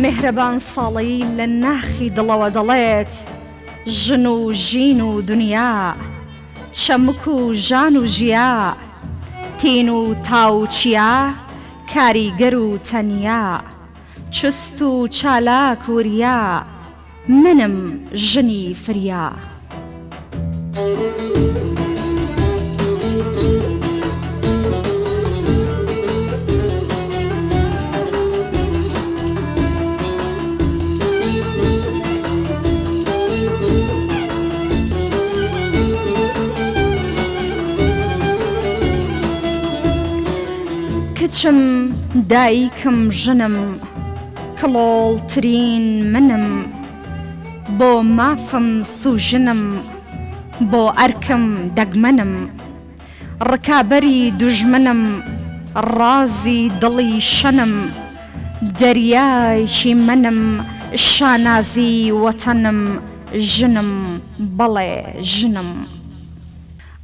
مهربان ساڵی لە ناخی دڵەوە دەڵێت ژن و ژین و دنیا چەمک و ژان و ژیا تین و تاو چیا کاریگەر و تەنیا چست و چالاک و ریا منم ژنی فریا. کچم دایکم ژنم کڵۆڵترین منم بۆ مافم سوژنم بۆ ئەرکم دەگمەنم ڕکابەری دوژمنم ڕازی دڵی شەنم دەریایکی منم شانازی وەتەنم ژنم بەڵێ ژنم.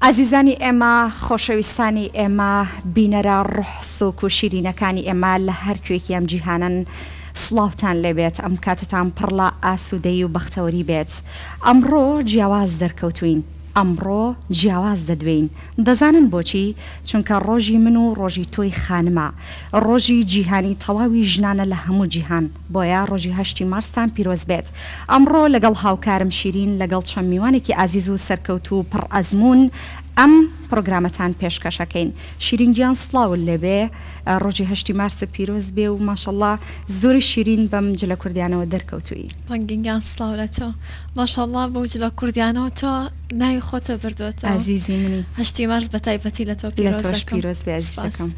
عزیزانی ئێمە خۆشەویستانی ئێمە بینەرە ڕوحسوک و شیرینەکانی ئێمە لە هەر کوێکی ئەم جیهانن سڵاوتان لێبێت ئەم کاتتان پڕلا ئاسوودەی و بەختەوەری بێت. ئەمڕۆ جیاواز دەرکەوتوین ئەمڕۆ جیاواز دەدوین دەزانن بۆچی چونکە ڕۆژی من و ڕۆژی تۆی خانمە ڕۆژی جیهانی تەواوی ژنانە لە هەموو جیهان بۆیە ڕۆژی 8 مارستان پیرۆز بێت. ئەمڕۆ لەگەڵ هاوکارم شیرین لەگەڵ چەند میوانێکی ئازیز و سەرکەوت و پڕ ئەزمون ئەم پرۆگرامەتان پێشکەشەکەین. شیرین گیان سڵاو لێبێ ڕۆژی 8 مارس پیرۆز بێ و ماشەڵڵا زۆری شیرین بەم جلە کوردیانەوە دەرکەوتووی. ڕەنگینگیان سڵاو لە تۆ ماشەڵڵا بۆ جلە کوردیانەوە تۆ ناوی خۆتە بردوێتەوە عزیزی منی. 8 مارس بە تایبەتی لە تۆ پیرۆز بێ عزیزەکەم.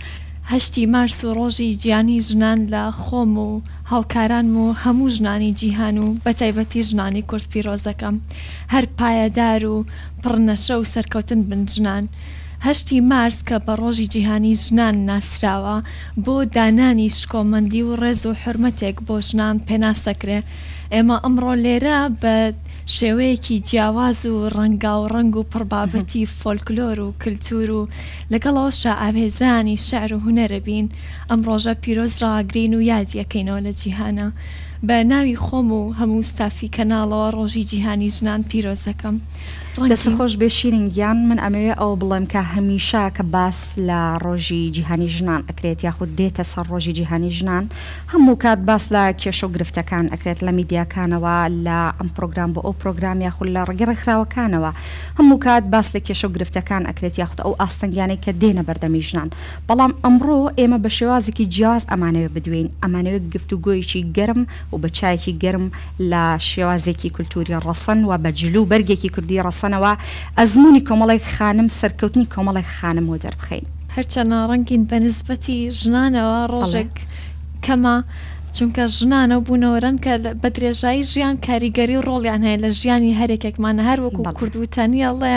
8 مارس و ڕۆژی گیانی ژنان لە خۆم و هاوکاران و هەموو ژنانی جیهان و بە تایبەتی ژنانی کورد پیرۆزەکەم هەر پایەدار و پڕنەشە و سەرکەوتن بن ژنان. 8 مارس کە بە ڕۆژی جیهانی ژنان ناسراوە بۆ دانانی شکۆمەندی و ڕێز و حرمەتێک بۆ ژنان پێناسەکرێ. ئێمە ئەمڕۆ لێرە بە شێوەیەکی جیاواز و ڕەنگا و ڕنگ و پڕبابەتی فۆلکلۆر و کللتور و لەگەڵەوەشە ئاوێزانی شعر و هونەرە بین ئەم ڕۆژە پیرۆز ڕاگرین و یادیەکەینەوە لە جیهانە. بە ناوی خۆم و هەموو ستافی کەناڵەوە ڕۆژی جیهانی ژنان پیرۆزەکەم. دەست خۆش بێ شیرینگیان من ئەمەوێ ئەو بڵێم کە هەمیشە کە باس لە ڕۆژی جیهانی ژنان ئەکرێت یاخود دێتە سەر ڕۆژی جیهانی ژنان هەموو کات باس لە کێشە و گرفتەکان ئەکرێت لە میدیاکانەوە لە ئەم پرۆگرام بۆ ئەو پرۆگرام یاخود لە ڕێگە ڕێکخراوەکانەوە هەموو کات باس لە کێشە و گرفتەکان ئەکرێت یاخود ئەو ئاستەنگیانەی کە دێنە بەردەمی ژنان. بەڵام ئەمڕۆ ئێمە بە شێوازێکی جیاواز ئەمانەوێ بدوین ئەمانەوێت گفتوگۆیەکی گەرم و بە چایەکی گەرم لە شێوازێکی کولتوری ڕەسەن و بە جلو بەرگێکی کوردی ڕەسەنەوە ئەزمموی کۆمەڵێک خانم سەرکەوتنی کۆمەڵێک خانم و دەربخەین. هەرچەنە ڕەنگین بە نسبەتی ژنانەوە ڕۆژێک کەمە چونکە ژنانە بوونەوەرن کە بە درێژایی ژیان کاریگەری ڕۆڵیان هەیە لە ژیانی هەرێکێکمانە هەر وەکو کوردوتانیەڵێ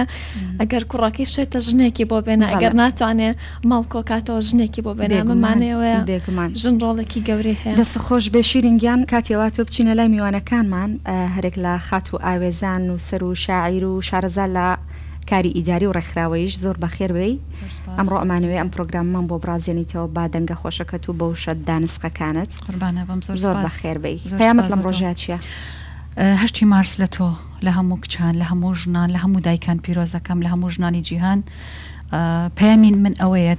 ئەگەر کوڕەکەی شێتە ژنێکی بۆ بێنە ئەگەر ناتوانێت ماڵکۆکاتەوە ژنێکی بۆ بێنە ئەمەمانەوەیە ژن ڕۆڵێکی گەورەی هەیە. دەست خۆش بێ شیرینگیان کاتێوا تۆ بچینە لای میوانەکانمان هەرێک لە خات و ئاوێزان و سەر و شاعیر و شارەزا لە کاری ئیداری و ڕێکخراوەیش زۆر بەخێر بێی. ئەمڕۆ ئەمانوێ ئەم پرۆگراممان بۆ برازێنیتەوە با دەنگە خۆشەکەت و بەوشە دانسقەکانت زۆر بەخێر بێی. پەیامەت لەم ڕۆژە چییە؟ 8 مارس لە تۆ لە هەموو کچان لە هەموو ژنان لە هەموو دایکان پیرۆزەکەم لە هەموو ژنانی جیهان پەیامین من ئەوەیە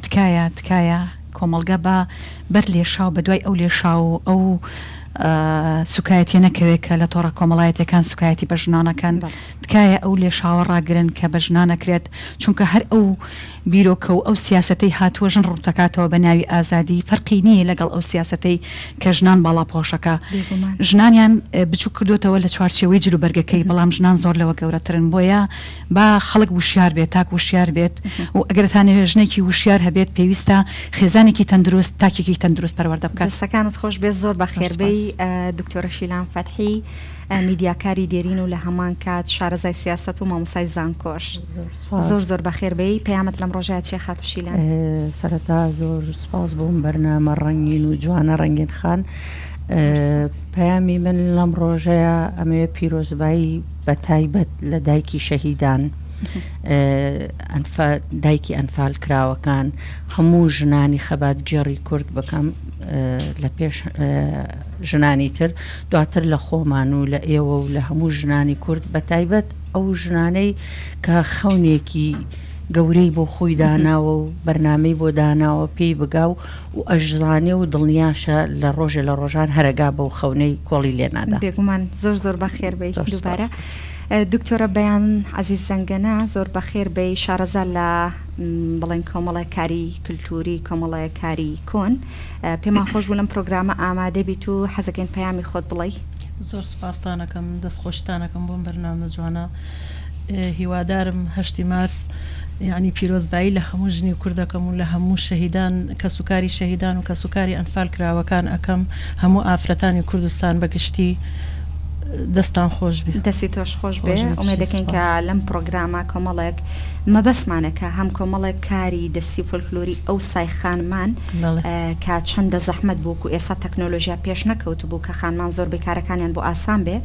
تکایە کۆمەڵگە بە بەر لێشاو بە دوای ئەو لێشاو و ئەو سوکایەتی نەکەوێت کە لە تۆڕە کۆمەڵایەتەکان سوکایەتی بە ژنانەکان تکایە ئەو لێشاوە ڕاگرن کە بە ژنانەکرێت چونکە هەر ئەو بیرۆکە و ئەو سیاسەتەی هاتووە ژن ڕوودەکاتەوە بە ناوی ئازادی فەرقی نییە لەگەڵ ئەو سیاسەتەی کە ژنان باڵاپۆشەکە ژنانیان بچوو کردوتەوە لە چوارچێوەی جلوبەرگەکەی بەڵام ژنان زۆر لەوە گەورەترن بۆیە با خەڵک وشیار بێت تاک وشیار بێت و ئەگەرتانەوێ ژنێکی وشیار هەبێت پێویستە خێزانێکی تەندروست تاکێکی تەندروست پەروەردە بکات. دەستەکانت خۆش بێت زۆر بەخێربەی بی دکتۆرە شیلان فەتحی میدیاکاری دێرین و لە هەمان کات شارەزای سیاست و مامۆسای زانکۆش زۆر بەخێربەی پەیامت لەم ڕۆژەیە چێ خاتە شیلان؟ سەرەتا زۆر سپاس بۆم بەرنامە ڕەنگین و جوانە ڕەنگین خان. پەیامی من لەم ڕۆژەیە ئەمەوێ پیرۆزبایی بە تایبەت لە دایکی شەهیدان دایکی ئەنفال کراوەکان هەموو ژنانی خەبات گێڕی کورد بکەم لە پێش ژنانی تر دواتر لە خۆمان و لە ئێوە و لە هەموو ژنانی کورد بە تایبەت ئەو ژنانەی کە خەونێکی گەورەی بۆ خۆی داناوە و بەرنامەی بۆ داناوە پێی بگاو و ئەژزانێ و دڵنیاشە لە ڕۆژە لە ڕۆژان هەرەگا بەو خەونەی کۆڵی لێنادا. بێگومان زۆر بەخێربەی دووبارە. دکتۆرە بەیان عەزیز زەنگەنە زۆر بەخێر بەی شارەزا لە بڵێن کۆمەڵی کاری کللتوری کۆمەڵی کاری کۆن پێمان خۆش بوو لەم پرۆگرامە ئامادە بیت و حەزەکەین پەیامی خۆت بڵێ. زۆر سوپاسدانەکەم دەستخۆشتانەکەم بۆم بەرنامە جوانە. هیوادارم 8 مارس یعنی پیرۆزبایی لە هەموو ژنی کوردەکەم و لە هەموو شەهیدان کە سوکاری شەهیدان و کە سوکاری ئەنفال کراوەکان ئەەکەم هەموو ئافرەتانی کوردستان بەگشتی دەستان خۆش بێ دەستی تۆش خۆش بێ. ئومێد دەکەین کە لەم پرۆگرامە کۆمەڵێک مەبەسمانەکە هەم کۆمەڵێک کاری دەستی فۆلکلۆری ئەو سایخانمان کە چەندە زەحمەت بوو و ئێستا تەکنۆلۆژیا پێش نەکەوت بوو کە خانمان زۆر بێکارەکانیان بۆ ئاسان بێ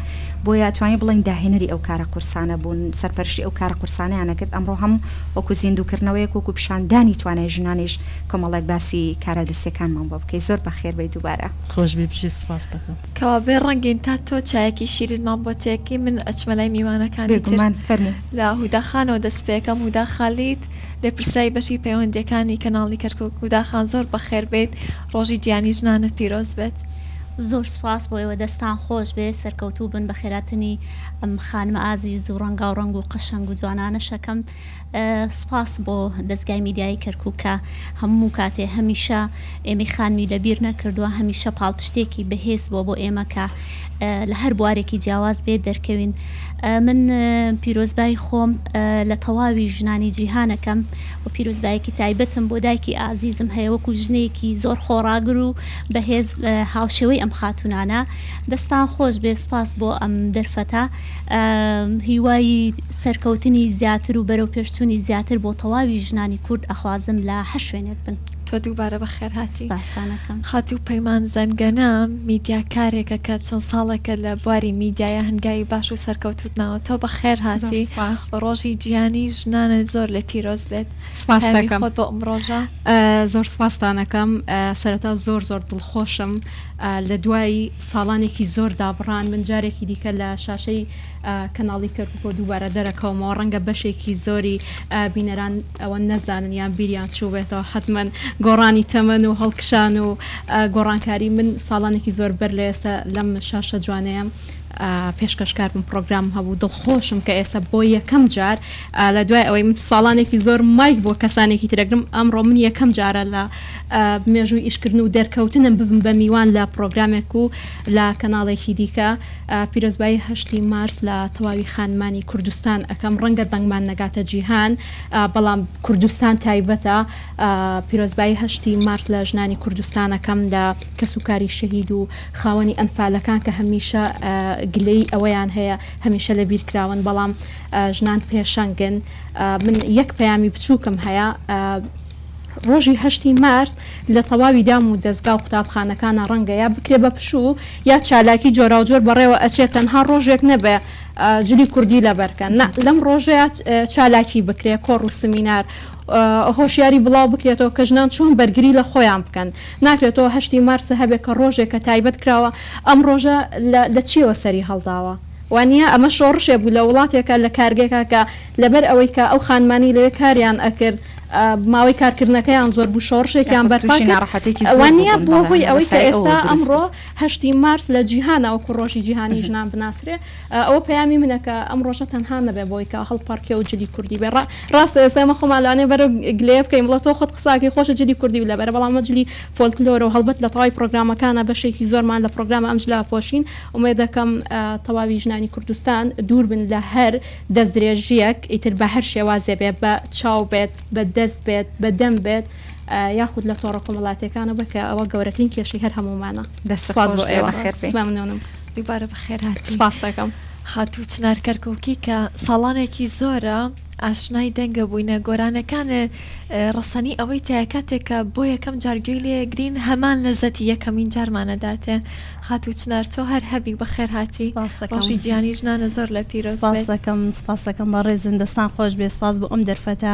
بۆیە توانین بڵین داهێنەری ئەو کارە قورسانە بوون سەرپەرشتی ئەو کارە قورسانەیانەکرد. ئەمڕۆ هەم وەکو زیندووکردنەوەیەک وەکو پیشاندانی توانای ژنانیش کۆمەڵێک باسی کارە دەستیەکانمان بۆ بکەی. زۆر بەخێر بێی دووبارە. خۆش بێ پشی سوپاس دەکەم. کەوا بێ ڕەنگین تا تۆ چایەکی شیرینمان بۆ تێکی من ئەچمەلای میوانەکانی بێگومان فەرموو لە هوداخانەوە دەستپێکەم هودا خالیت لێ پرسرای بەشی پەیوەندیەکانی کەناڵی کەرکک هوداخان زۆر بەخێر بێت ڕۆژی گیانی ژنانە پیرۆز بێت. زۆر سوپاس بۆ ئێوە دەستان خۆش بێ سەرکەوتوو بن بە خێراتنی ئەم خانمە ئازیز و ڕەنگا و ڕەنگ و قەشەنگ و جوانانە شەکەم. سوپاس بۆ دەستگای میدیای کەرکووکە هەموو کاتێ هەمیشە ئێمەی خانمی لەبیر نەکردووە هەمیشە پاڵپشتێکی بەهێز بۆ ئێمە کە لە هەر بوارێکی جیاواز بێت دەرکەوین. من پیرۆزبایی خۆم لە تەواوی ژنانی جیهانەکەم و پیرۆزبایەکی تایبەتم بۆ دایکی ئازیزم هەیە وەکو ژنێکی زۆر خۆڕاگر و بەهێز هاوشێوەی ئەم خاتونانە. دەستان خۆش بێ سوپاس بۆ ئەم دەرفەتە هیوای سەرکەوتنی زیاتر و بەرەو پێشچوونی زیاتر بۆ تەواوی ژنانی کورد ئەخوازم لە هەر شوێنێک بن. تۆ دووبارە بەخێر هاتی. سپاسدانەکەم. خاتی و پەیمان زەنگەنە میدیاکارێکە کە چەند ساڵێکە لە بواری میدیایە هەنگاوی باش و سەرکەوتوتنەوە. تۆ بەخێر هاتی ڕۆژی گیانی ژنانە زۆر لە پیرۆز بێت. سپاس دەکەم خۆت بۆ ئەم ڕۆژە. زۆر سپاسدانەکەم. سەرەتا زۆر دڵخۆشم لە دوای ساڵانێکی زۆر دابڕان من جارێکی دیکە لە شاشەی کەناڵی کەرکووک دووبارە دەرەکەومەوە ڕەنگە بەشێکی زۆری بینەران ئەوە نەزانن یان بیریان چوو بێتەوە حتمما گۆڕانی تەمەن و هەڵکشان و گۆڕانکاری من ساڵانێکی زۆر بەر لە ئێستا لەم شاشە جوانەیە پێشکەشکار بم پرۆگرام هەبوو دڵخۆشم کە ئێستا بۆ یەکەم جار لە دوای ئەوەی من ساڵانێکی زۆر مایک بۆ کەسانێکی ترەگرم ئەمڕۆ من یەکەم جارە لە مێژووی ئیشکردن و دەرکەوتنم ببم بە میوان لە پرۆگرامێک و لە کەناڵێکی دیکە. پیرۆزبایی 8 مارس لە تەواوی خانمانی کوردستان ئەەکەم ڕەنگە دەنگمان نەگاتە جیهان بەڵام کوردستان تایبەتە. پیرۆزبایی 8 مارس لە ژنانی کوردستانەکەم لە کەسوکاری شەهید و خاوەنی ئەنفالەکان کە هەمیشە گلەی ئەوەیان هەیە هەمیشە لە بیرکراون بەڵام ژنان پێشەنگن. من یەک پەیامی بچووکم هەیە ڕۆژی 8 مارس لە تەواوی دام و دەستگا و قوتابخانەکانە ڕەنگە یا بکرێ بە پشوو یا چالاکی جۆرا و جۆر بەڕێوە ئەچێت تەنها ڕۆژێک نەبێ جلی کوردی لەبەرکەن لەم ڕۆژەیە چالاکی بکرێ کۆڕ و سمینار هۆشیاری بڵاو بکرێتەوە کە ژنان چۆن بەرگری لە خۆیان بکەن. ناکرێتەوە 8 مارسە هەبێت کە ڕۆژێک کە تایبەت کراوە ئەم ڕۆژە لە چیەوە سەری هەڵداوە. وانە ئەمە شۆڕشێ بوو لە وڵاتێکە لە کارگێکە کە لەبەر ئەوەی کە ئەو خانمانی لەوێ کاریان ئەکرد ماوەی کارکردنەکەیان زۆر بوو شۆڕشێکیان بەرپاکوانە بۆ هۆی ئەوەی کە ئێستا ئەمڕۆ 8 مارس لە جیهانە وەکو ڕۆژی جیهانی ژنان بناسرێ. ئەوە پەیامی منەکە ئەم ڕۆژە تەنها نەبێ بۆی کە هەڵپارکێ و جلی کوردی بێ ڕاستە ئێستامە خۆمالانێ بەرە گلێ بکەین بڵێت تۆ خۆت قساکی خۆشە جلی کوردی لەبەرە بەڵام جلی فۆلکلۆرە و هەڵبەت لە تەواوی پرۆگرامەکانە بەشێکی زۆرمان لە پرۆگرامە ئەمجلا پۆشین. ئومێد دەکەم تەواوی ژنانی کوردستان دوور بن لە هەر دەستدرێژیەک ئیتر بە هەر شێوازێ بێ بە چاو بێت بە دەست بێت بە دەم بێت یاخود لە تۆڕە کۆمەڵاتیەکانە بکە ئەوە گەورەترین کێشەی هەر هەمومانە. دەست بەخێر بێ. ممنونم. دووبارە بەخێر هاتی. سپاس دەکەم. خاتوو چنار کەرکۆکی کە ساڵانێکی زۆرە ئاشنای دەنگە بووینە گۆرانەکانە ڕسەنی ئەوەی تای کاتێکە بۆ یەکەم جارگوێی لێگرین هەمان لەزەتی یەکەمین جارمانەداتێ. خاتوو چنار تۆ هەر هەبی بەخێر هاتی. ڕۆژی گیانی ژنانە زۆر لە پیرۆز بێ. سپاسەکەم بە ڕێزن دەستان خۆش بێ. سپاس بۆ ئەم دەرفەتە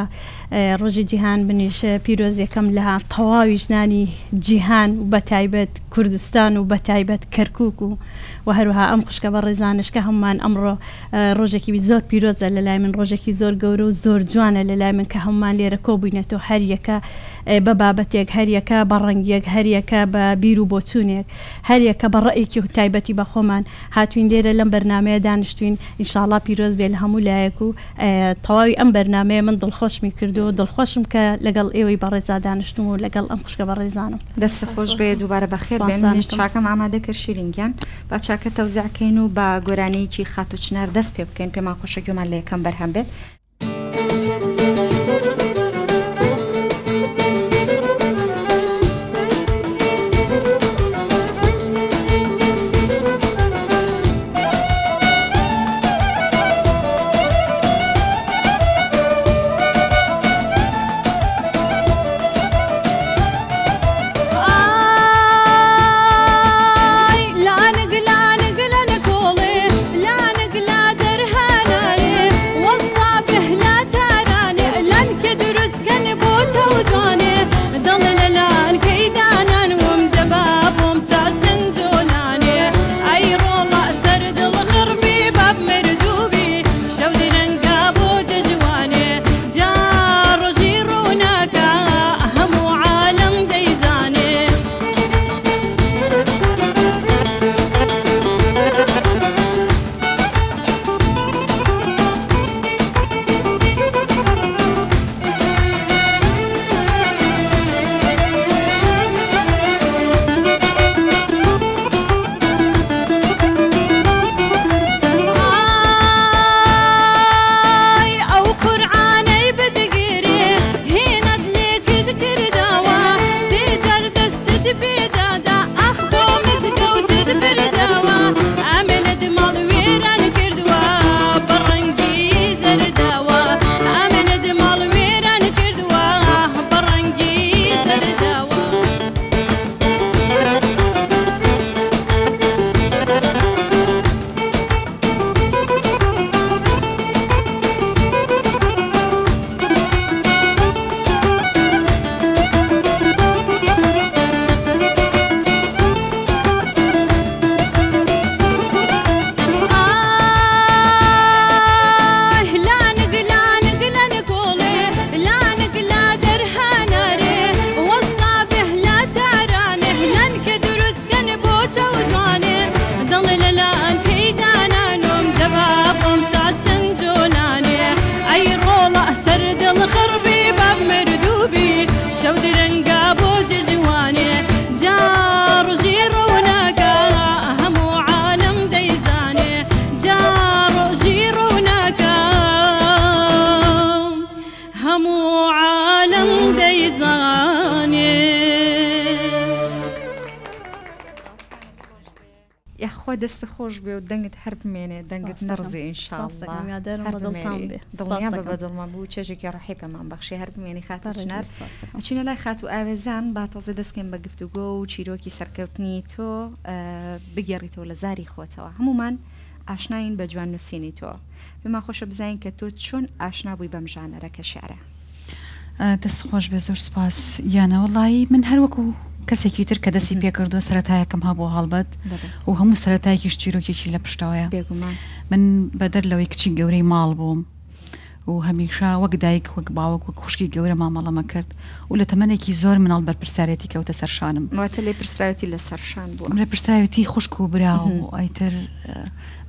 ڕۆژی جیهان بنیشە پیرۆز یەکەم لە تەواوی ژنانی جیهان و بە تایبەت کوردستان و بە تایبەت کەرکووک و هەروها ئەم خوشکە بە ڕێزانشکە هەمومان ئەمڕۆ ڕۆژێکی زۆر پیرۆزە لەلای من، ڕۆژێکی زۆر گەورە و زۆر جوانە لەلای من کە هەمومان لێرە کۆبووینەتەوە هەر یەکە بە بابەتێک، هەر یەکە بە ڕەنگیەک، هەر یەکە بە بیر و بۆچوونێک، هەر یەکە بە ڕێیەکی و تایبەتی بە خۆمان هاتوین لێرە لەم بەرنمەیە دانیشتوین. ئینشاءڵڵا پیرۆز بێ لە هەموو لایەک و تەواوی ئەم بەرنمەیە من دڵخۆشمی کردو و دڵخۆشم کە لەگەڵ ئێوەی بەڕێزا دانیشتم و لەگەڵ ئەم خوشکە بە ڕێزانم. دەست خۆش بێ. دووبارە بەخێر بێن. چاکەم ئامادە کرد شیرینگیان با چاکە تەوزیعکەین و بە گۆرانەیەکی خاتوو چنار دەست پێ بکەین. پێمان خۆشەکیمان لە یەکەم بەرهەم بێت. دەست خۆش بێ و دەنگت هەر بمێنێ دەنگت نەڕزی ئینشاءڵڵا دڵنیا بە بەدڵمان بوو چێژێکی ڕەحی پێمان بەخشی هەر بمێنی خاتە چنار ئەچینە لای خاتوو ئاوێزان با تەزە دەستکەین بە گفتوگۆ و چیرۆکی سەرکەوتنی تۆ بگەڕیتەوە لە زاری خۆتەوە. هەمومان ئاشناین بە جوان نووسینی تۆ. پێمان خۆشە بزانین کە تۆ چۆن ئاشنا بووی بەم ژانەرە کە شێعرە. دەست خۆش بێ، زۆر سپاس. یانە وەڵی من هەروەکو کەسێکی تر کە دەستی پێکردو سەرەتایەکەم هەبوو هەڵبەت و هەموو سەرەتایەکیش چیرۆکێکی لە پشتەوەیە. من بەدەر لەوەی کچی گەورەی ماڵ بووم و هەمیشا وەک دایک وەک باوەک وەک خوشکی گەورە مامەڵەمە کرد و لە تەمەنێکی زۆر مناڵ بەرپرسارەتی کەوتە سەرشانم. واتە لێ پرسراوەتی لە سەرشان بووە. لە پرسراوەتی خوشک و برا و ئایتر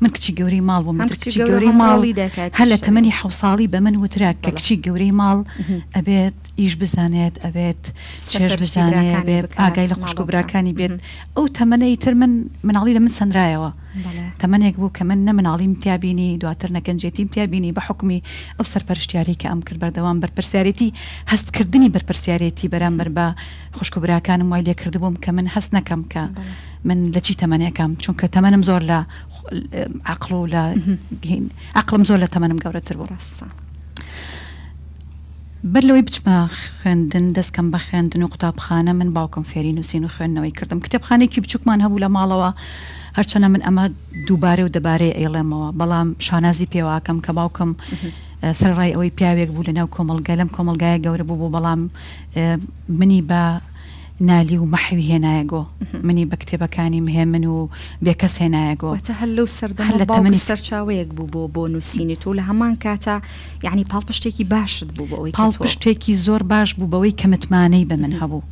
من کچی گەورەی ماڵ بووم. کچی گەورەی ماڵی هەر لە تەمەنی 7 ساڵی بە من وترا کە کچی گەورەی ماڵ ئەبێت ئیش بزانێت، ئەبێت چێژ بزانێت، ئاگای لە خوشک و براکانی بێت. ئەو تەمەنەی تر مناڵی لە من سندرایەوە. تەمەنێک بوو کە من نەمناڵیم تیابینی دواتر نەکەنجێتیم تیابینی بە حکمی ئەو سەرپەرشتیاری کە ئەم کرد بەردەوام بەرپرسیارەتی هەستکردنی بەرپرسیارەتی بەرامبەر بە خوشکبراکانم وای لێ کردبووم کە من هەست نەکەم کە من لە چی تەمەنەکەم چونکە تەمەنم زۆر لە عقل و لە عقلم زۆر لە تەمەنم گەورەتر بوو ڕاستە. بەر لەوەی بچمە خوێندن دەستکەم بە خوێندن و قوتابخانە من باوکم فێری نووسین و خوێندنەوەی کردم کتێبخانێکی بچووکمان هەبوو لە ماڵەوە هەرچەنە من ئەمە دووبارە و دەبارەی ئەیڵێمەوە بەڵام شانازی پێواکەم کە باوکم سەرڕای ئەوەی پیاوێک بوو لەناو کۆمەلگای لەم کۆمەلگایە گەورە بوو بەڵام منی بە نالی و مەحوی هێنایەگۆ منی بە کتێبەکانی مهێ من و بێکەس هێنایەگۆ هەل لەو سەردەمە باوک سەرچاوەیەک بوو بۆ نووسینی تۆ لە هەمان کاتە یعنی پاڵپشتێکی باشت بوو بەوەی پاڵپشتێکی زۆر باش بوو بەوەی کە متمانەی بە من هەبوو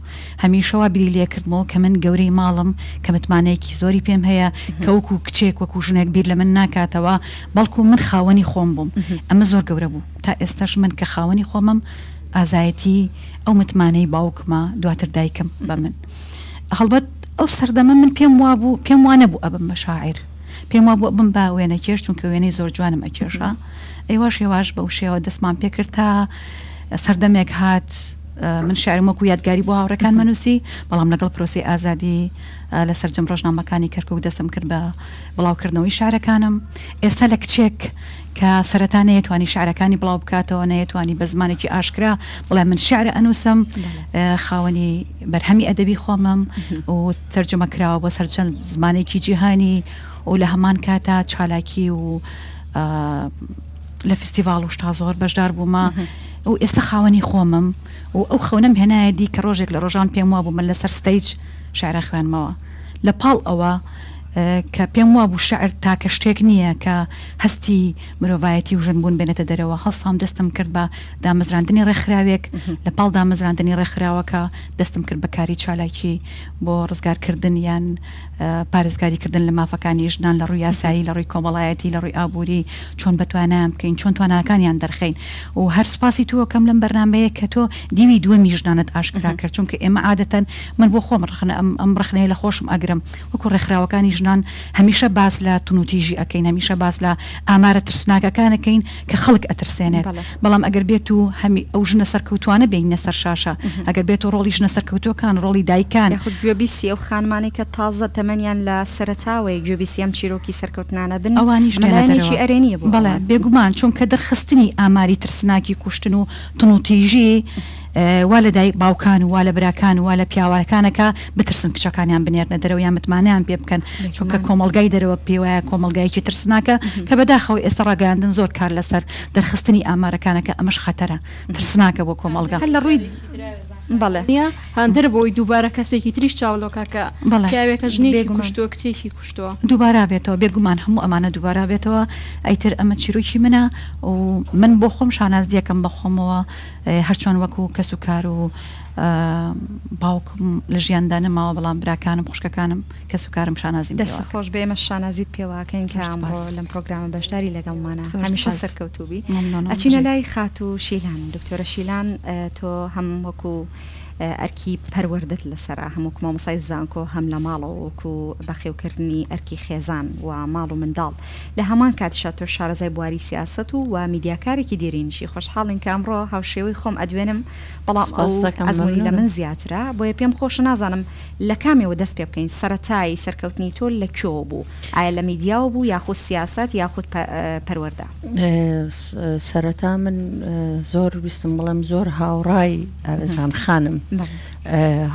هەمیشەوە بیری لێکردمەوە کە من گەورەی ماڵم کە متمانەیەکی زۆری پێم هەیە کە وەکو کچێک وەکو ژنێک بیر لە من ناکاتەوە بەڵکو من خاوەنی خۆم بووم ئەمە زۆر گەورە بوو تا ئێستاش من کە خاوەنی خۆمم ئازایەتی ئەو متمانەی باوکمە دواتر دایکم بە من هەڵبەت ئەو سەردەمە من پێم وانە بوو ئەبم بە شاعیر پێم وا بوو بم با وێنە کێش چونکە وێنەی زۆر جوانم ئەکێشە ئەیواش هێواش بەو شێوە دەستمان پێکرد تا سەردەمێک هات من شاعرم وەکو یادگاری بۆ هاوڕەکان منووسی بەڵام لەگەڵ پرۆسی ئازادی لەسەر جەم ڕۆژنامەکانی کەرکووک دەستم کرد بە بڵاوکردنەوەی شارەکانم ئێستا لە کچێک کە سەرەتا نەیەتوانی شعرەکانی بڵاو بکاتەوە نەیەتوانی بە زمانێکی ئاشکرا بڵێ من شعرە ئەنووسم خاوەنی بەرهەمی ئەدەبی خۆمم و تەرجمە کراوە بۆ سەرچەند زمانێکی جیهانی و لە هەمان کاتە چالاکی و لە فستیڤال و شتا زۆر بەشدار بوومە و ئێستا خاوەنی خۆمم و ئەو خەونەم هێنایەدی کە ڕۆژێک لە ڕۆژان پێم وا بوو من لەسەر ستەیج شعرە خوێنمەوە لە پاڵ ئەوە کە پێم وا بوو شعر تاکە شتێک نییە کە هەستی مرۆڤایەتی و ژن بوون بێنێتە دەرەوە هەڵسام دەستم کرد بە دامەزراندنی ڕێکخراوێک لە پاڵ دامەزراندنی ڕێکخراوەکە دەستم کرد بە کاری چالاکی بۆ ڕزگارکردن یان پارێزگاریکردن لە مافەکانی ژنان لە ڕووی یاسایی لە ڕووی کۆمەڵایەتی لە ڕووی ئابووری چۆن بەتوانام بکەین چۆن تواناکانیان دەرخەین و هەر سپاسی تۆ کەم لەم بەرنامەیە کە تۆ دیوی دووەمی ژنانت ئاشکرا کرد چونکە ئێمە عادەتەن من بۆ خۆم ئەم ڕخنەیە لە خۆشم ئەگرم وەکو ڕێکخراوەکانی ژنان هەمیشە باس لە تونوتیژی ئەەکەین هەمیشە باس لە ئامارە ترسناکەکانەکەین کە خەڵک ئەترسێنێت بەڵام ئەگەر بێت و هەمی ئەو ژنە سەرکەوتوانە بینە سەر شاشە ئەگەر بێت و ڕۆڵی ژنە سەرکەوتوەکان ڕۆڵی دایکان گوێبیسی ئەو خانمانی کە تازە تەمەنیان لە سەرتاوەی گوێبیسی ئەم چیرۆکی سەرکەوتنانە بن ئەوانیش لایەنێکی ئەرێنیە بوو بەڵێ بێگومان چونکە دەرخستنی ئاماری ترسناکی کوشتن و تونوتیژی وا لە دایک باوکان و وا لە براکان وا لە پیاوەکانەکە بترسن کچەکانیان بنێرنە دەرەوە یان متمانیان پێ بکەن چونکە کۆمەلگای دەرەوە پێوایە کۆمەلگایکی ترسناکە کە بەداخەوە ئێستا ڕاگەاندن زۆر کار لەسەر دەرخستنی ئامارەکانەکە ئەمەش خەتەرە ترسناکە بۆ کۆمەلگا لە ڕووی بەڵێ هەندەر بۆی دووبارە کەسێکی تریش چاوڵۆکاکە پیاوێکە ژنێکی کوشتووە کچێکی کوشتووە دووبارە بێتەوە بێگومان هەموو ئەمانە دووبارە بێتەوە ئەیتر ئەمە چیرۆکی منە و من بۆ خۆم شانازدیەکەم بە خۆمەوە هەرچۆن وەکو کەس و کار و باوکم لە ژیاندانمەوە بەڵام براکانم خوشکەکانم کەس و کارم شانازیم دەست خۆش بێمە شانازیت پێواکەین کە ئەمڕۆ لەم پرۆگرامە بەشداری لەگەڵمانە هەمیشە سەرکەوتوبی ئەچینە لای خات و شیلان دکتۆرە شیلان تۆ هەم وەکو ئەرکی پەروەردت لەسەر هەموو مامۆسای زانکۆ هەم لە ماڵەوە وەکو بەخێوکردنی ئەرکی خێزان و ماڵ و منداڵ لە هەمان کاتشە تۆ شارەزای بواری سیاست و میدیاکارێکی دیرینشی خۆشحاڵین کە ئەمڕۆ هاوشێوەی خۆم ئەدوێنم بەڵام ئەزمموی لە من زیاترە بۆیە پێم خۆش نازانم لە کامێوە دەست پێ بکەین سەرەتایی سەرکەوتنی تۆ لە کوێوە بوو ئایا لە میدیاوە بوو یاخود سیاست یاخود پەروەردە سەرەتا من زۆر ویستم بڵم زۆر هاوڕای ئاوێزان خانم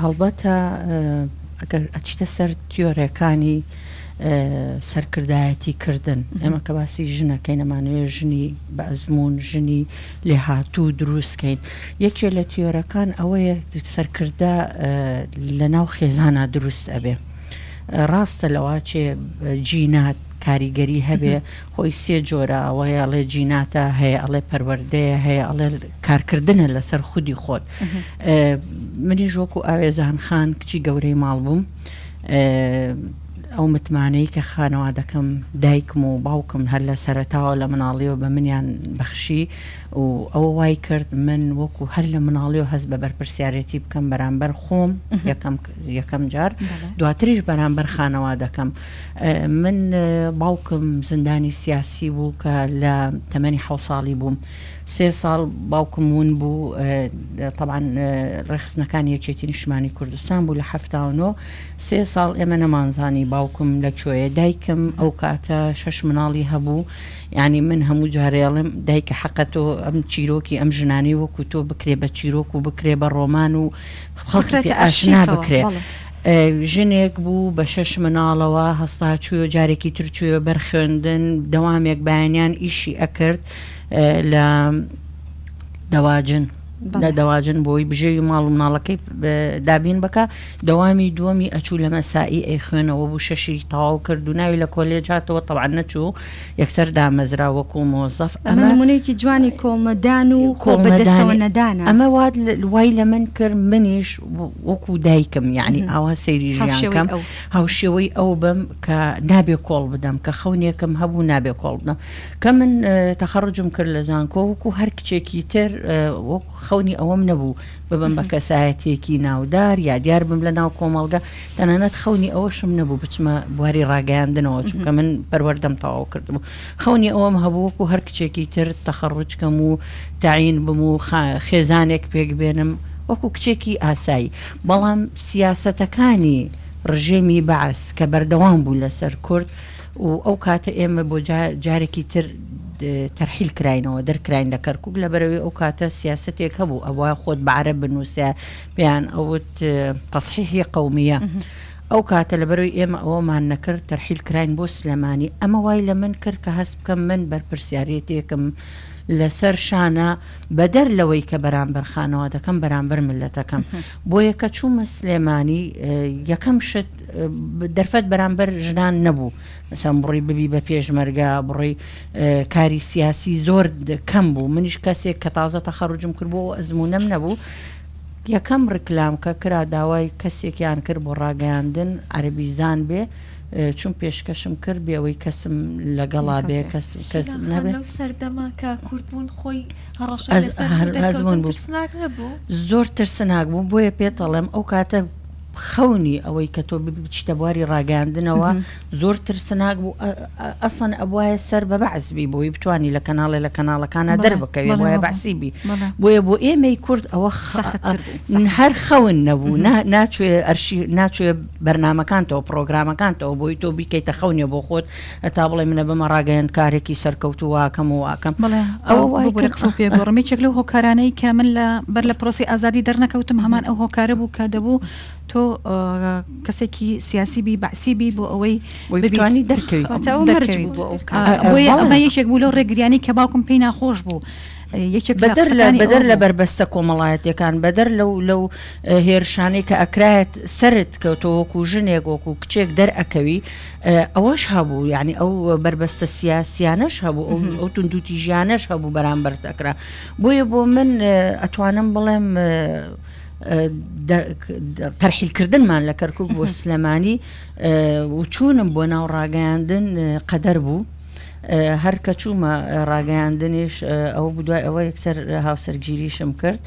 هەڵبەتە ئەگەر ئەچیتە سەر تیۆرەکانی سەرکردایەتی کردن ئێمە کە باسی ژنەکەی نەمانوێت ژنی بە ئەزمون ژنی لێهاتوو دروستکەین یەکێ لە تیۆرەکان ئەوەیە سەرکردە لە ناو خێزانە دروست ئەبێ ڕاستە لەواچێ جینات کاریگەری هەبێ خۆی سێ جۆرە ئەوەیە ئەڵێ جیناتە هەیە ئەڵێ پەروەردەیە هەیە ئەڵێ کارکردنە لەسەر خودی خۆت منی ژۆک و ئاوێزان خان کچی گەورەی ماڵ بووم ئەو متمانەی کە خانەوادەکەم دایکم و باوکم هەر لە سەرەتاوە لە مناڵیەوە بە منیان بەخشی و ئەوە وای کرد من وەکو هەر لە مناڵی و هەست بە بەرپرسیارەتی بکەم بەرامبەر خۆم یەکەم جار دواتریش بەرامبەر خانەوادەکەم. من باوکم زندانی سیاسی بوو کە لە تەمەنی 7 ساڵی بووم. 3 ساڵ باوکم ون بوو طبعا ڕێخستنەکانی یەکێتی نیشتمانی کوردستان بوو لە 79. 3 ساڵ ئێمە نەمانزانی باوکم لەکوێیە. دایکم ئەو کاتە 6 مناڵی هەبوو، یعنی من هەموو جارێڵم دایکە حەقەتۆ ئەم چیرۆکی ئەم ژنانی وەکو تۆ بکرێ بە چیرۆک و بکرێ بە ڕۆمان و خەڵکی ئاشنا بکرێ. ژنێک بوو بە 6 مناڵەوە هەستا چووە جارێکی تر چووە بەرخێندن دەوامێک بەیانیان ئیشی ئەکرد لە دەواجن لە دەواجن بۆی بژێوی ماڵ و مناڵەکەی دابین بکە. دەوامی دووەمی ئەچوو لە مەسائی ئەی خوێنەوە بوو 6 تەواو کرد و ناوی لە کۆلێجاتەوە طبعا نەچوو یەکسەر دامەزرا وەکو مۆزەف. ئەمە نمونەیەکی جوانی کۆڵنەدان و خۆ بەدەستەوە نەدانە. ئەمە وای لە من کرد منیش وەکو دایکم یعنی ئەوە سەیری ژیانکەم هاوشێوەی ئەو بم کە نابێ کۆڵ بدەم کە خەونێکم هەبوو نابێ کۆڵ بدەم کە من تەخەڕجم کرد لە زانکۆ وەکو هەر کچێکی تر وەکو خەونی ئەوەم نەبوو ببم بە کەسایەتێکی ناودار یا دیار بم لە ناو کۆمەڵگە تەنانەت خەونی ئەوەشم نەبوو بچمە بواری ڕاگەیاندنەوە چونکە من پەروەردەم تەواو کردم. خەونی ئەوەم هەبوو وەکو هەر کچێکی تر تەخەڕجکەم و تعین بم و خێزانێک پێک بێنم وەکو کچێکی ئاسایی. بەڵام سیاسەتەکانی ڕژێمی بەعس کە بەردەوام بوو لەسەر کورد و ئەو کاتە ئێمە بۆ جارێکی تر تەرحیل کراینەوە دەرکراین لە کەرکووک لە بەرەوەی ئەو کاتە سیاسەتێک هەبوو ئەوە خۆت بەعرە بنووسە پێیان ئەوت تەصحیحی قەومیە. ئەو کاتە لە بەرەوەی ئێمە ئەوەمان نەکرد تەرحیل کراین بۆ سلەمانی. ئەمە وای لە من کرد کە هەست بکەم من بەرپرسیارەتێکم لەسەر شانە بەدەر لەوەی کە بەرامبەر خانەوادەکەم بەرامبەر ملەتەکەم. بۆ یەکە چوومە سلێمانی یەکەم شت دەرفەت بەرامبەر ژنان نەبوو، مەسەڵەن بڕی ببی بە پێشمەرگە بڕی کاری سیاسی زۆر کەم بوو. منیش کەسێک کە تازە تەخەڕجم کرد بۆ ئەزمونەم نەبوو. یەکەم ڕکلام کە کرا داوای کەسێکیان کرد بۆ ڕاگەیاندن عەرەبیزان بێ چون پێشکەشم کرد بێەوەی کەسم لەگەڵا بێ کەس نەبێت سەردەماکە کوردبوون خۆی زۆر ترسناک بوو. بۆیە پێتەڵێم ئەو کاتە خەونی ئەوەی کە تۆ بچتە بواری ڕاگەاندنەوە زۆر ترسناک بوو. ئەسڵەن ئەبوایە سەر بە بەعسبی بۆی بتوانی لە کەناڵەکانە دەربکەوێت وایە بەعسیبی. بۆیە بۆ ئێمەی کورد ئەوە هەر خەون نەبوو ناچوێ بەرنامەکانتەوە پرۆگرامەکانتەوە بۆی تۆ بیکەیتە خەونیە بۆ خۆت تا بڵێ منە بمە ڕاگەیان کارێکی سەرکەوت و واکەم و واکەم. پێگەڕمێکێک لەو هۆکارانەی کە من بەر لە پرۆسی ئازادی دەرنەکەوتم هەمان ئەو هۆکارە بوو کە دەبوو تۆ کەسێکی سیاسی بی بەعسی بی بۆ ئەوەی بتوانی دەرکەویت. ئەمە یەکێک بوو لەو ڕێگریانی کە باوکم پێی ناخۆش بوو. بەدەر لە بربەستە کۆمەڵایەتەکان بەدەر لەو هێرشانەی کە ئەکرایەت سرت کەوتۆ وەکو ژنێک وەکو کچێک دەرئەکەوی ئەوەش هەبوو یعنی ئەو بربەستە سیاسیانەش هەبوو ئەو توندوتی ژیانەش هەبوو بەرامبەر ئەکرا. بۆیە بۆ من ئەتوانم بڵێم تەرحیلکردنمان لە کەرکووک بۆ سلەمانی و چوونم بۆ ناو ڕاگەیاندن قەدەر بوو. هەر کە چوومە ڕاگەیاندنیش ئەوە بدوای ئەوە یەکسەر هاوسەرگیریشم کرد.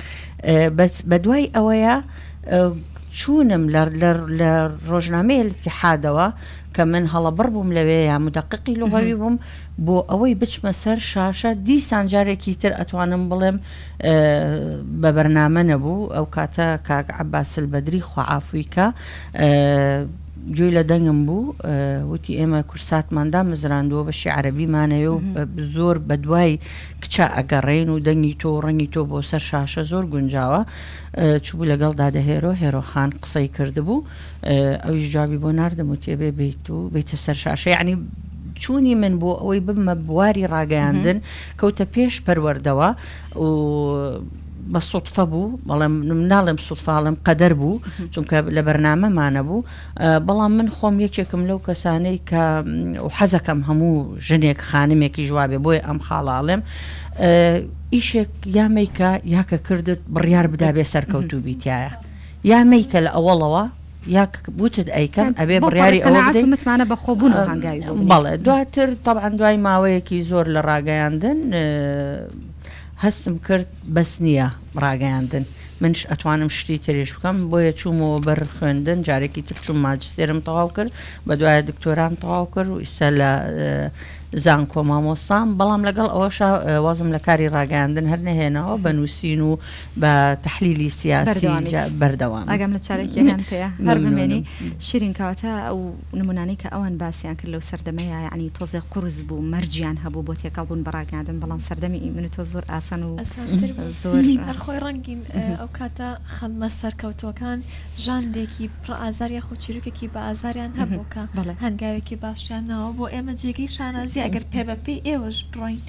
بە دوای ئەوەیە چوونم لە ڕۆژنامەیە الاتحادەوە کە من هەڵەبڕ بووم لەوێ یا مدەققی لغەوی بووم بۆ ئەوەی بچمە سەر شاشە دیسان جارێکی تر ئەتوانم بڵێم بە بەرنامە نەبوو. ئەو کاتە کاک عەباس البەدری خوعافویکە گوێی لە دەنگم بوو وتی ئێمە کورساتماندا مزراندووە بەشی عەرەبیمانەوە و زۆر بە دوای کچە ئەگەڕێن و دەنگی تۆ ڕەنگی تۆ بۆ سەر شاشە زۆر گونجاوە. چوو لەگەڵ دادەهێرۆ هێرۆخان قسەی کردبوو ئەویش جوابی بۆ ناردم و تێبێ بیت و بیتە سەر شاشە. یعنی چوونی من بۆ ئەوەی بمە بواری ڕاگەیاندن کەوتە پێش پەروەردەوە و بە سوتفە بوو. بەڵام ناڵێم سوتفاڵم قەدەر بوو چونکە لە بەرنامەمانە بوو. بەڵام من خۆم یەکێکم لەو کەسانەی کە حەزەکەم هەموو ژنێک خانمێکی جوابێ بۆیە ئەم خاڵاڵێم ئیشێک یامەیکە یاکە کردت بڕیار بدا بێ سەرکەوتوو بیتایە یامەیکە لە ئەوڵەوە یاک بوتت ئەیکەم ئەبێ بڕیاری ئەوە متمانە بە خۆبوون و هەنگاوی بەڵێ دواتر طبعا دوای ماوەیەکی زۆر لە ڕاگەیاندن هەستم کرد بەس نییە ڕاگەیاندن منش ئەتوانم شتی ترێش بکەم بۆیە چوومەوە بەر خوێندن جارێکی تر چوم ماجستێرم تەواو کرد بە دوایە دکتۆران تەواو کرد و ئیستا لە زانکۆ مامۆستام بەڵام لەگەڵ ئەوەش وازم لە کاری ڕاگەاندن هەر نەهێنەوە بە نووسین و بە تەحلیلی سیاسی بەردەوام ئەگەم لە چارێکیان پێە هەر بمێنی شیرین کەواتە ئەو نمونانەی کە ئەوان باسییان کرد لەو سەردەمەیە یعنی تۆزێ قورس بوو مەرجیان هەبوو بۆ تێکەڵبوون بەڕاگەاندن بەڵام سەردەمی من تۆ زۆر ئاسان و زۆر خۆی ڕەنگین ئەو کاتە خەممە سەرکەوتوەکان ژاندێکی پڕ ئازاریە خۆ چیرروکێکی بە ئازاریان هەبووکە هەنگاوێکی باشیان ناوە بۆ ئێمە جێگەی شانازی ئەگەر پێ بەپی ئێوەش بڕۆین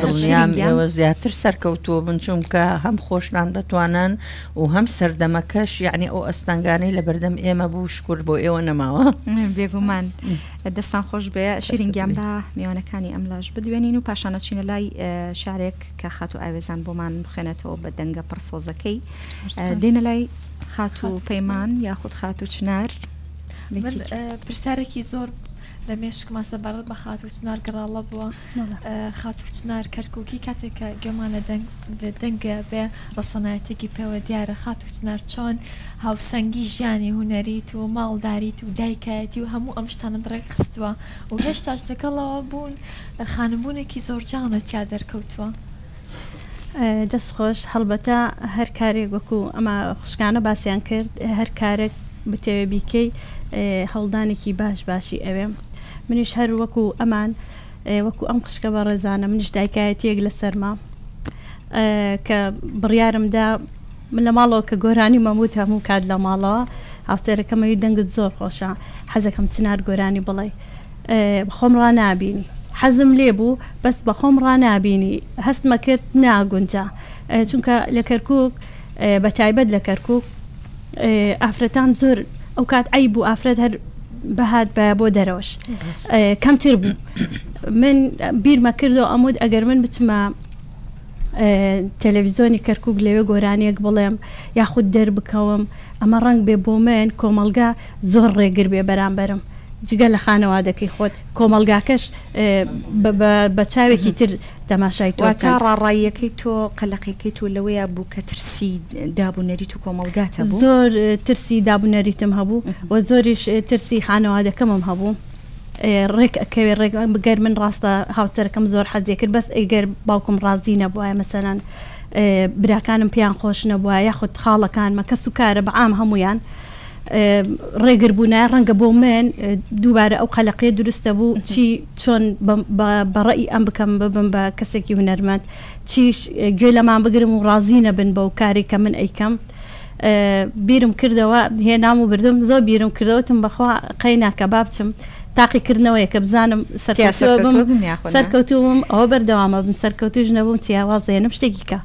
دڵنیام ئێوە زیاتر سەرکەوتووە من چونکە هەم خۆشنان دەتوانن و هەم سەردەمەکەش یعنی ئەو ئەستانگانەی لە بەردەم ئێمە بوو شکر بۆ ئێوە نەماوە بێگومان دەستان خۆش بێ شیرینگیان بە میوانەکانی ئەملاش بدوێنین و پاشانە چینە لای شارێک کە خات و ئاوێزان بۆمان بخێنێتەوە بە دەنگە پرسۆزەکەی دێنە لای خات و پەیمان یاخود خات و چنار پرسیارێکی زۆر لە مێشک ماسە بەڕێت بە خات و چنار گەڕاڵە بووە خات و چنار کەرکووکی کاتێککە گەمانە دەنگە بێ ڕەسەنایەتێکی پێوە دیارە خات و چنار چۆن هاوسەنگی ژیانی هوەریت و ماڵداریت و دایکایەتی و هەموو ئەم شتانە بڕێک خستووە و هێشتاش دەگەڵەوە بوون خانبوونێکی زۆر جاانە تیا دەرکەوتووە. دەستخۆش هەڵبەتە هەر کارێک وەکو ئەمە خوشکانە باسییان کرد هەر کارێک بتەوێ بیکەی هەڵدانێکی باشی ئەوێ منیش هەر وەکو ئەمان وەکو ئەم خوشکە بە ڕێزانە منیش دایکایەتێک لە سەرما کە بڕیارمدا من لە ماڵەوە کە گۆرانی مەموت هەموو کات لە ماڵەوە هاوتێرەکەمەوی دەنگت زۆر خۆشە حەزەکەم چنار گۆرانی بڵێ بەخۆم ڕا نابینی حەزم لێ بوو بەس بەخۆم ڕا نابینی هەستمە کرد ناگونجا چونکە لە کەرکووک بە تایبەت لە کەرکووک ئافرەتان زۆر ئەو کات ئەی بوو ئافرەت هەر بەهات بە بۆ دەرەوەش کەمتر بوو من بیرمە کردو ئەمود ئەگەر من بچمە تەلەڤیزۆنی کەرکووک لەوێ گۆرانیەک بڵێم یاخود دەربکەوم ئەمە ڕنگ بێ بۆ من کۆمەلگا زۆر ڕێگر بێ بەرامبەرم جگە لە خانەوادەکەی خۆت کۆمەلگاکەش بە چاوێکی تر تەماشای تۆ تا ڕاڕاییەکەی تۆ قەلەقیەکەی تۆ لەوەیە بوو کە ترسی دابوونەریت و کۆمەلگاتە بوو زۆر ترسی دابوونەریتم هەبوو و زۆریش ترسی خانەوادەکەمم هەبوو ڕێک ئەکەوێ ڕێک بگەر من ڕاستە هاوسەرەکەم زۆر حەزیە کرد بەس ئەگەر باوکم ڕازی نەبووە مەسەلەن براکانم پێیان خۆش نەبووە یاخود خاڵەکانمە کە سوکارە بەعام هەمویان ڕێگر بوونە ڕەنگە بۆ من دووبارە ئەو قەلەقێ دروستە بوو چی چۆن بەڕێی ئەم بکەم ببم بە کەسێکی هونەرمەند چیش گوێ لەمان بگرم و ڕازی نەبن بەو کاری کە من ئەیکەم بیرم کردەوە هێنام و بردم زۆر بیرم کردەوەتم بەخوا قەی ناکە با بچم تاقیکردنەوەیە کە بزانم سەرکەوتوم ئەوە بەردەوامە بم سەرکەوتوش نەبووم چیاوازێنم شتێکی کە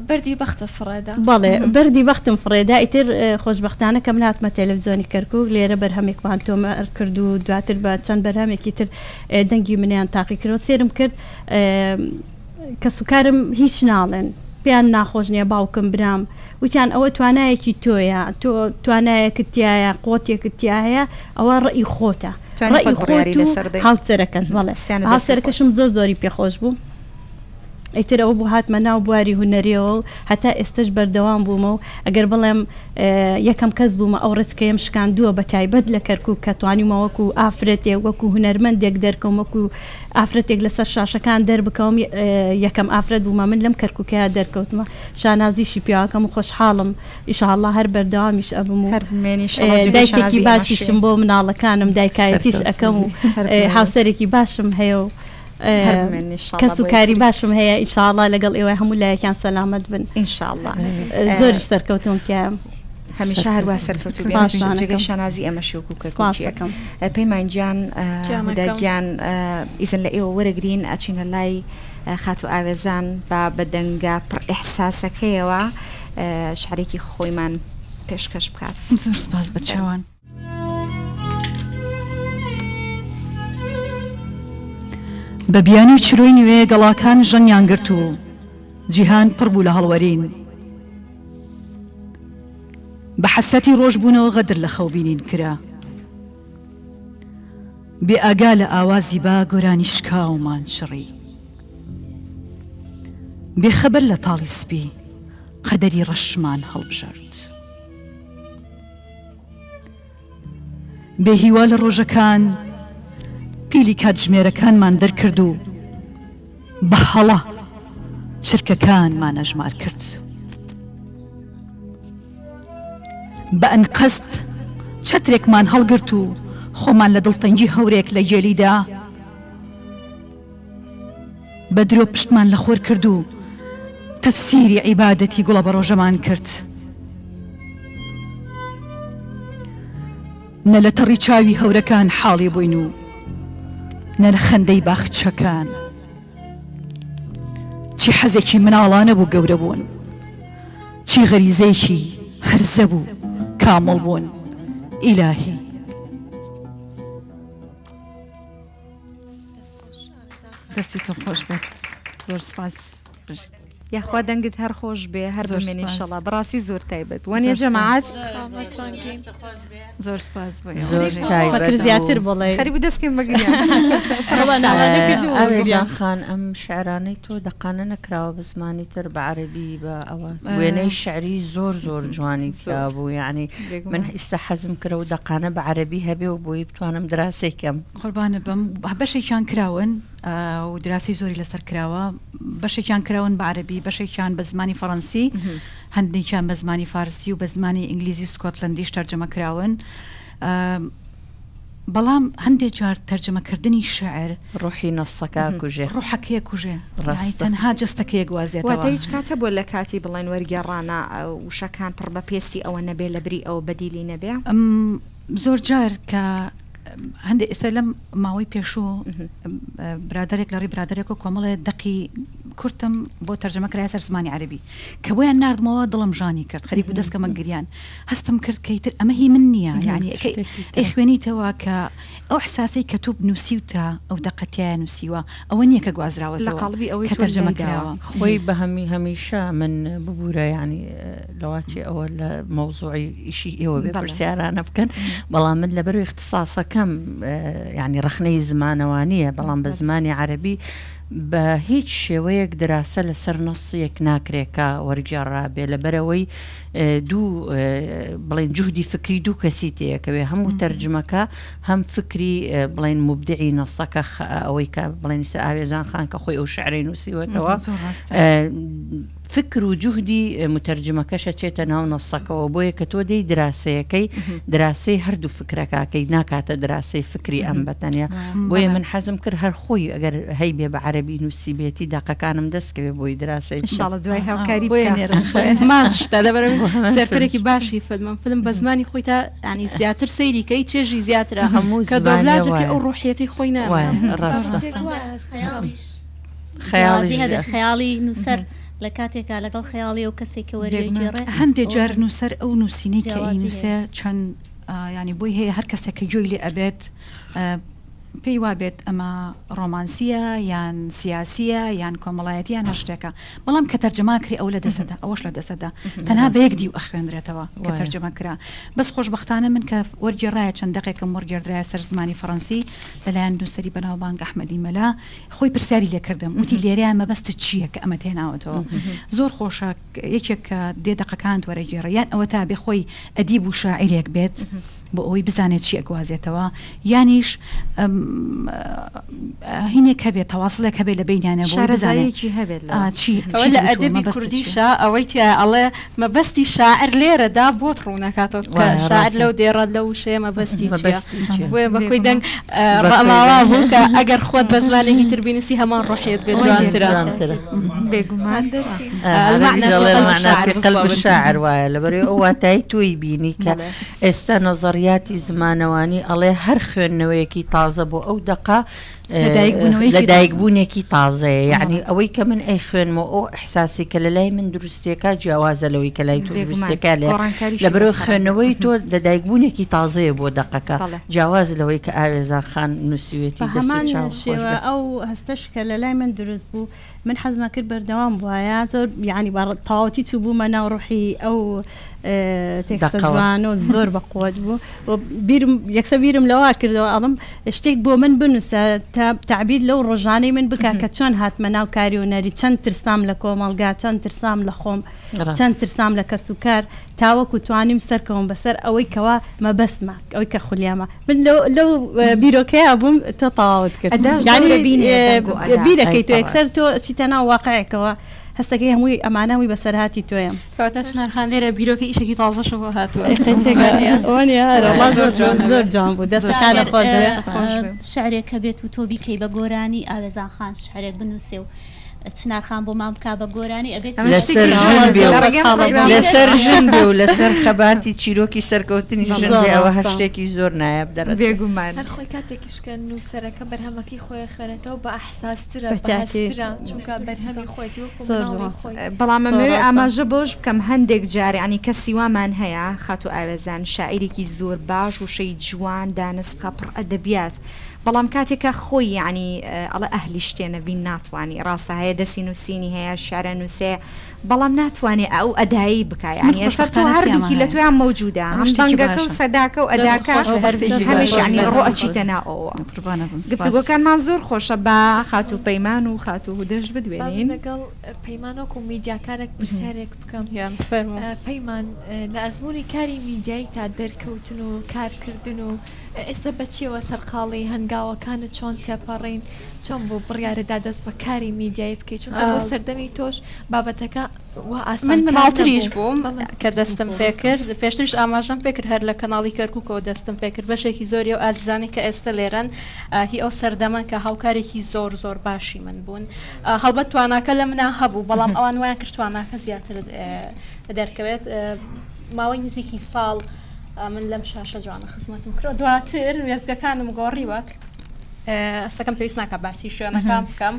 بەردی بەختە فڕێدا بەڵێ بەردی بەختم فڕێدا ئیتر خۆشببختانە کە من هاتمە تەلەڤیزۆنی کەرکووک لێرە بەرهەمێکمان تۆمە کرد و دواتر بە چەند بەرهەمێکی تر دەنگی منیان تاقیکردەوە سێرم کرد کە سوکارم هیچ ناڵێن پێیان ناخۆش نییە باوکم برام وتیان ئەوە توانایەکی تۆیە تۆ توانایەکتیایە قوتێکتیایە ئەوە ڕئی خۆتە ڕئی خۆت و هاوسەرەکەن بەڵێ هاوسەرەکەشم زۆر زۆری پێخۆش بوو ئیتر ئەوە بوو هاتمە ناو بواری هونەریەوە و هەتا ئێستش بەردەوام بوومە و ئەگەر بڵێم یەکەم کەس بوومە ئەو ڕچکەیەم شکاندووە بە تایبەت لە کەرکووک کە توانیمە وەکو ئافرەتێک وەکو هونەرمەندێک دەرکەم وەکو ئافرەتێک لەسەر شاشەکان دەربکەوم یەکەم ئافرەت بوومە من لەم کەرکووکەیە دەرکەوتمە شانازیشی پیاوەکەم و خۆشحاڵم ئیشاءالله هەر بەردەوامیش ئەبم و دایکێکی باشیشم بۆ مناڵەکانم دایکایەتیش ئەەکەم و هاوسەرێکی باشم هەیە و کەس و کاری باشم هەیە ئینشاءالله لەگەڵ ئێوە هەموو لایەکان سەلامەت بن ئینشاءالله زۆریش سەرکەوتوم تیام هەمیشە هەروە سەرکەوتو شانازی ئەمە شوکوکەکەم پەیمانگیان هوداگیان ئیزن لە ئێوە وەرەگرین ئەچینە لای خات و ئاوێزان بە دەنگە پڕ ئێحساسەکەیەوە شعرێکی خۆیمان پێشکەش بکات. زۆر سپاس بە چاوان. بە بیانی و چرۆی نوێ گەڵاکان ژەنیان گرت و جیهان پڕ بوو لە هەڵوەرین بە حەسەتی ڕۆژ بوونەوە غەدر لە خەوبینین کرا بێ ئاگا لە ئاوازی با گۆرانی شکاومان شڕی بێخەبەر لە تاڵی سپی قەدەری ڕەشمان هەڵبژارد بێهیوا لە ڕۆژەکان پیلی کاتژمێرەکانمان دەرکرد و بە هەڵە چرکەکانمان ئەژمار کرد بە ئەنقەست چەترێکمان هەڵگرت و خۆمان لە دڵتەنگی هەورێک لە جێلیدا بە درۆ پشتمان لە خۆر کرد و تەفسیری عیبادەتی گوڵە بە ڕۆژەمان کرد نە لە تەڕی چاوی هەورەکان حاڵی بووین و نە لە خەندەی باخچەکان چی حەزێکی مناڵانە بوو گەورە بوون چی غەریزەیەکی هەرزە بوو کامڵ بوون ئیلاهی دەستی تۆ خۆش بێت زۆر سپاس یاخوا دەنگت هەر خۆش بێ هەر بمێنی شەڵا بەڕاستی زۆر تایبەت وەنیە جەماعەت زۆر سپاس زۆر تایبەت زیاتر بڵێ خەریبی دەستکەم بەگریان ئەوێزان خان ئەم شعرانەی تۆ دەقانە نەکراوە بە زمانی تر بە عەرەبی بە ئەوە وێنەی شعری زۆر زۆر جوانی بوو یعنی من ئێستا حەزم کرە و دەقانە بە عەرەبی هەبێ و بۆی بتوانم دراسێکم قوربانە بم بەشێکیان کراون و دراسی زۆری لەسەر کراوە بەشێکیان کراون بە عەرەبی بەشێکیان بە زمانی فەڕەنسی هەندێکیان بە زمانی فارسی و بە زمانی ئینگلیزی و سکۆتلەندیش تەرجەمە کراون بەڵام هەندێک جار تەرجەمەکردنی شعر ڕوحی نەسەکە کوژێ ڕوحەکەیە کوژێ تەنها جستەکەیە گوازێتەوە واتە هیچ کاتە بۆ لە کاتی بڵێن وەرگێڕانە وشەکان پڕ بە پێستی ئەوە نەبێ لە بری ئەو بەدیلی نەبێ زۆر جار کە هەندێک ئێستا لەم ماوەی پێشوو برادێک لەڕی برادێک و کۆمەڵێ دەقی کورتم بۆ تەرجەمە کرای سەر زمانی عەرەبی کە بۆیان ناردمەوە دڵم ژانی کرد خەریک و دەستکەمە گریان هەستم کرد کەیتر ئەمە هی من نییە یعنی ئەی خوێنیتەوە کە ئەو حساسی کە تو نووسیوتە ئەو دەقەتیان نووسیوە ئەوە نییە کە گوازراوە لە قەڵبی ئەوەی تەرجەمە کراوە خۆی بە هەمیشە من ببوورە ینی لەواتی ئەوە لە مەوزوعی ئیشی ئێوە بێ پرسیارانە بکەن بەڵام من لەبەر اختصاسەکەم ینی ڕخنەی زمانەوانیە بەڵام بە زمانی عەرەبی بە هیچ شێوەیەک دراسە لەسەر نەسیەک ناکرێکە وەرگێڕابێ لەبەرەوەی دوو بڵێن جوهدی فکری دوو کەسی تەیەکەوێ هەموو تەرجمەکە هەم فکری بڵێن مبدعی نەسەکە ئەوەی کە بڵێن ئاوێزان خان کە خۆی ئەو شعرەی نووسیوەتەوە فکر و جوهدی متەرجمەکەشە چێتە ناو نەسەکەەوە بۆیە کە تۆ دەی دراسەیەەکەی دراسی هەردوو فکرەکەکەی ناکاتە دراسی فکری ئەم بەتەنیا بۆیە من حەزم کرد هەر خۆی ئەگەر هەی بێ بە عەرەبی نووسی بێتی داقەکانم دەستکەوێ بۆی دراسی انشاءالله دوای هاوکاری ماشتا لەبەر سەرکەرێکی باشی فلم بە زمانی خۆی تا ینی زیاتر سەیریکەی چێژی زیاترە هەموو کە دۆبلاژێکی ئەو ڕوحیەتی خۆی خەیاڵی نووسەر لە کاتێکا لەگەڵ خەیاڵی و کەسێکە وەرێگێڕێ هەندێک جار نووسەر ئەو نووسینەی کە نووسێ چەند ینی بۆی هەیە هەر کەسێکە جۆی لێ ئەبێت پێی وابێت ئەمە ڕۆمانسیە یان سیاسیە یان کۆمەڵایەتی یان هەر شتێکە بەڵام کە تەرجەماکری ئەو لە دەسەدا ئەوەش لە دەسەدا تەنها بە یەک دی و ئەخوێنرێتەوە کە تەرجەمە کرا بەس خۆشبەختانە من کە وەرگێڕایە چەند دقێکم وەرگێردرایە سەر زمانی فەڕەنسی لەلایەن نووسەری بەناوبانگ ئەحمەدی مەلا خۆی پرسیاری لێکردم وتی لێرەیە مەبەستت چییە کە ئەمە تێناوەتەوە زۆر خۆشە یەکێک کە دێ دقەکان وەرەگێڕە یان ئەوە تا بێ خۆی ئەدیب و شاعیرێک بێت بۆ ئەوەی بزانێت چی ئەگوازێتەوە یانیش هینێک هەبێت تەواصلێک هەبێت لە بینیانە بۆ شارەزایەکی هەبێت لە ئەدەبی کوردیشە ئەوەی ئەڵێ مەبەستی شاعر لێرەدا بۆ ڕوونەکاتەوە کە شاعر لەو دێڕە لەو شەیە مەبەستی بۆیە بەخۆی دەنگ ڕەماوا بوو کە ئەگەر خۆت بە زمانێکی تر بینیسی هەمان ڕۆحێت بێت جوانترە بێگومان قلب الشاعر وایە لەبەرێ ئەو واتای توی بینی کە ئێستا نەزەریاتی زمانەوانی ئەڵێ هەر خوێندنەوەیەکی تازە بۆ ئەو دقا لە دایکبوونێکی تازەیە یعنی ئەوەی کە من ئەی خوێنمەوە ئەو ئەحساسی کە لە لای من دروستێکە جیاوازە لەوەی کە لای تۆ دروستێکە لە بەرەو خوێنەوەی تۆ لە دایکبوونێکی تازەیە بۆ دەقەکە جیاواز لەوەی کە ئاوێزان خان نووسیوێتی هەمان شێوە ئەو هەستەش کە لە لای من دروست بوو من حەزمە کرد بەردەوام بواە زۆر یعنی تاوەتی چوو بوومە ناو ڕوحی ئەو تێکستە جوان و زۆر بەقوت بوو یەکسە بیرم لەوا کردەوە ئەڵم شتێک بۆ من بنووسە تعبیر لەو ڕۆژانەی من بکە کە چۆن هاتمە ناو کاری و نەری چەند ترسام لە کۆمەڵگا چەند ترسام لە خۆم چەند ترسام لە کەس و کار تاوەکو توانیم سەرکەوم بەسەر ئەوەی کەوا مەبەستمە ئەوەی کە خولیامە من لەو بیرۆکەیە بووم تۆ تەواوت کرد بیرەکەی تۆ یەکسەر تۆ چیتە ناو واقعەکەوە هەستەکەی هەمووی ئەمانەوی بەسەرهاتی تۆیە کەواتە شنارخان لێرە بیرۆکە ئیشێکی تازەشەوە هاتووە زۆر جوان بوو دەستەکانە خۆش شعرێکە بێت و تۆ بیکەی بە گۆرانی ئاوێزان خان شعرێک بنووسێ و چنارخان بۆ مام بکا بە گۆرانی ئەبێت لەسەر ژن بێ و لەسەر خەباتی چیرۆکی سەرکەوتنی ژن بێ ئەوە هەشتێکی زۆر نایب دەڕێت بێگومان هەر خۆی کاتێکیشکە نووسەرەکە بەرهەمەکەی خۆی خوێنێتەوە بە ئەحساسترە چونکە بەرهەمی خۆیتی بەڵام ئاماژە بۆش بکەم هەندێک جارێ ینی کە سیوامان هەیە خاتو ئاوێزان شاعیرێکی زۆر باش و شەی جوان دانسقا پڕ ئەدەبیات بەڵام کاتێکە خۆی ینی ئەڵە ئەهلی شتێنە بین ناتوانانی ڕاستە هەیە دەسی نووسینی هەیە شارە نووسێ بەڵام ناتوانێت ئەو ئەدایی بکایانی ئەسەر تۆ هەردووکی لە تویان مەوجودە هەم بەنگەکە و سەداکە و ئەداکە هەمیش ینی ڕۆئەچیتە ناوەوە گفتوگۆکانمان زۆر خۆشە بە خاتو پەیمان و خاتو هودەش بدوێنین لەگەڵ پەیمانۆک و میدیاکارێک پرسیارێک بکەم پەیمان لە ئەزمموی کاری میدیایی تا دەرکەوتن و کارکردن و ئێستا بەچیەوە سەرقاڵی هەنگاوەکانت چۆن تێپەڕین چۆن بۆ بڕیارەدا دەست بە کاری میدیایی بکەیت چون بۆ سەردەمی تۆش بابەتەکە من مناڵتریش بووم کە دەستم پێکرد پێشترش ئاماژەم پێکرد هەر لە کەناڵی کەرکووکەوە دەستم پێکرد بەشێکی زۆری و ئازیزانی کە ئێستا لێرەن هی ئەو سەردەمەن کە هاوکارێکی زۆر زۆر باشی من بوون هەڵبەت تواناکە لە منە هەبوو بەڵام ئەوان وایان کرد تواناکە زیاتر دەرکەوێت ماوەی نزیکی ساڵ من لەم شاشە جوانە خزمەتم کرد دواتر وێزگەکانم گۆڕیوە ئەستەکەم پێویست ناکە باسی شوێنەکان بکەم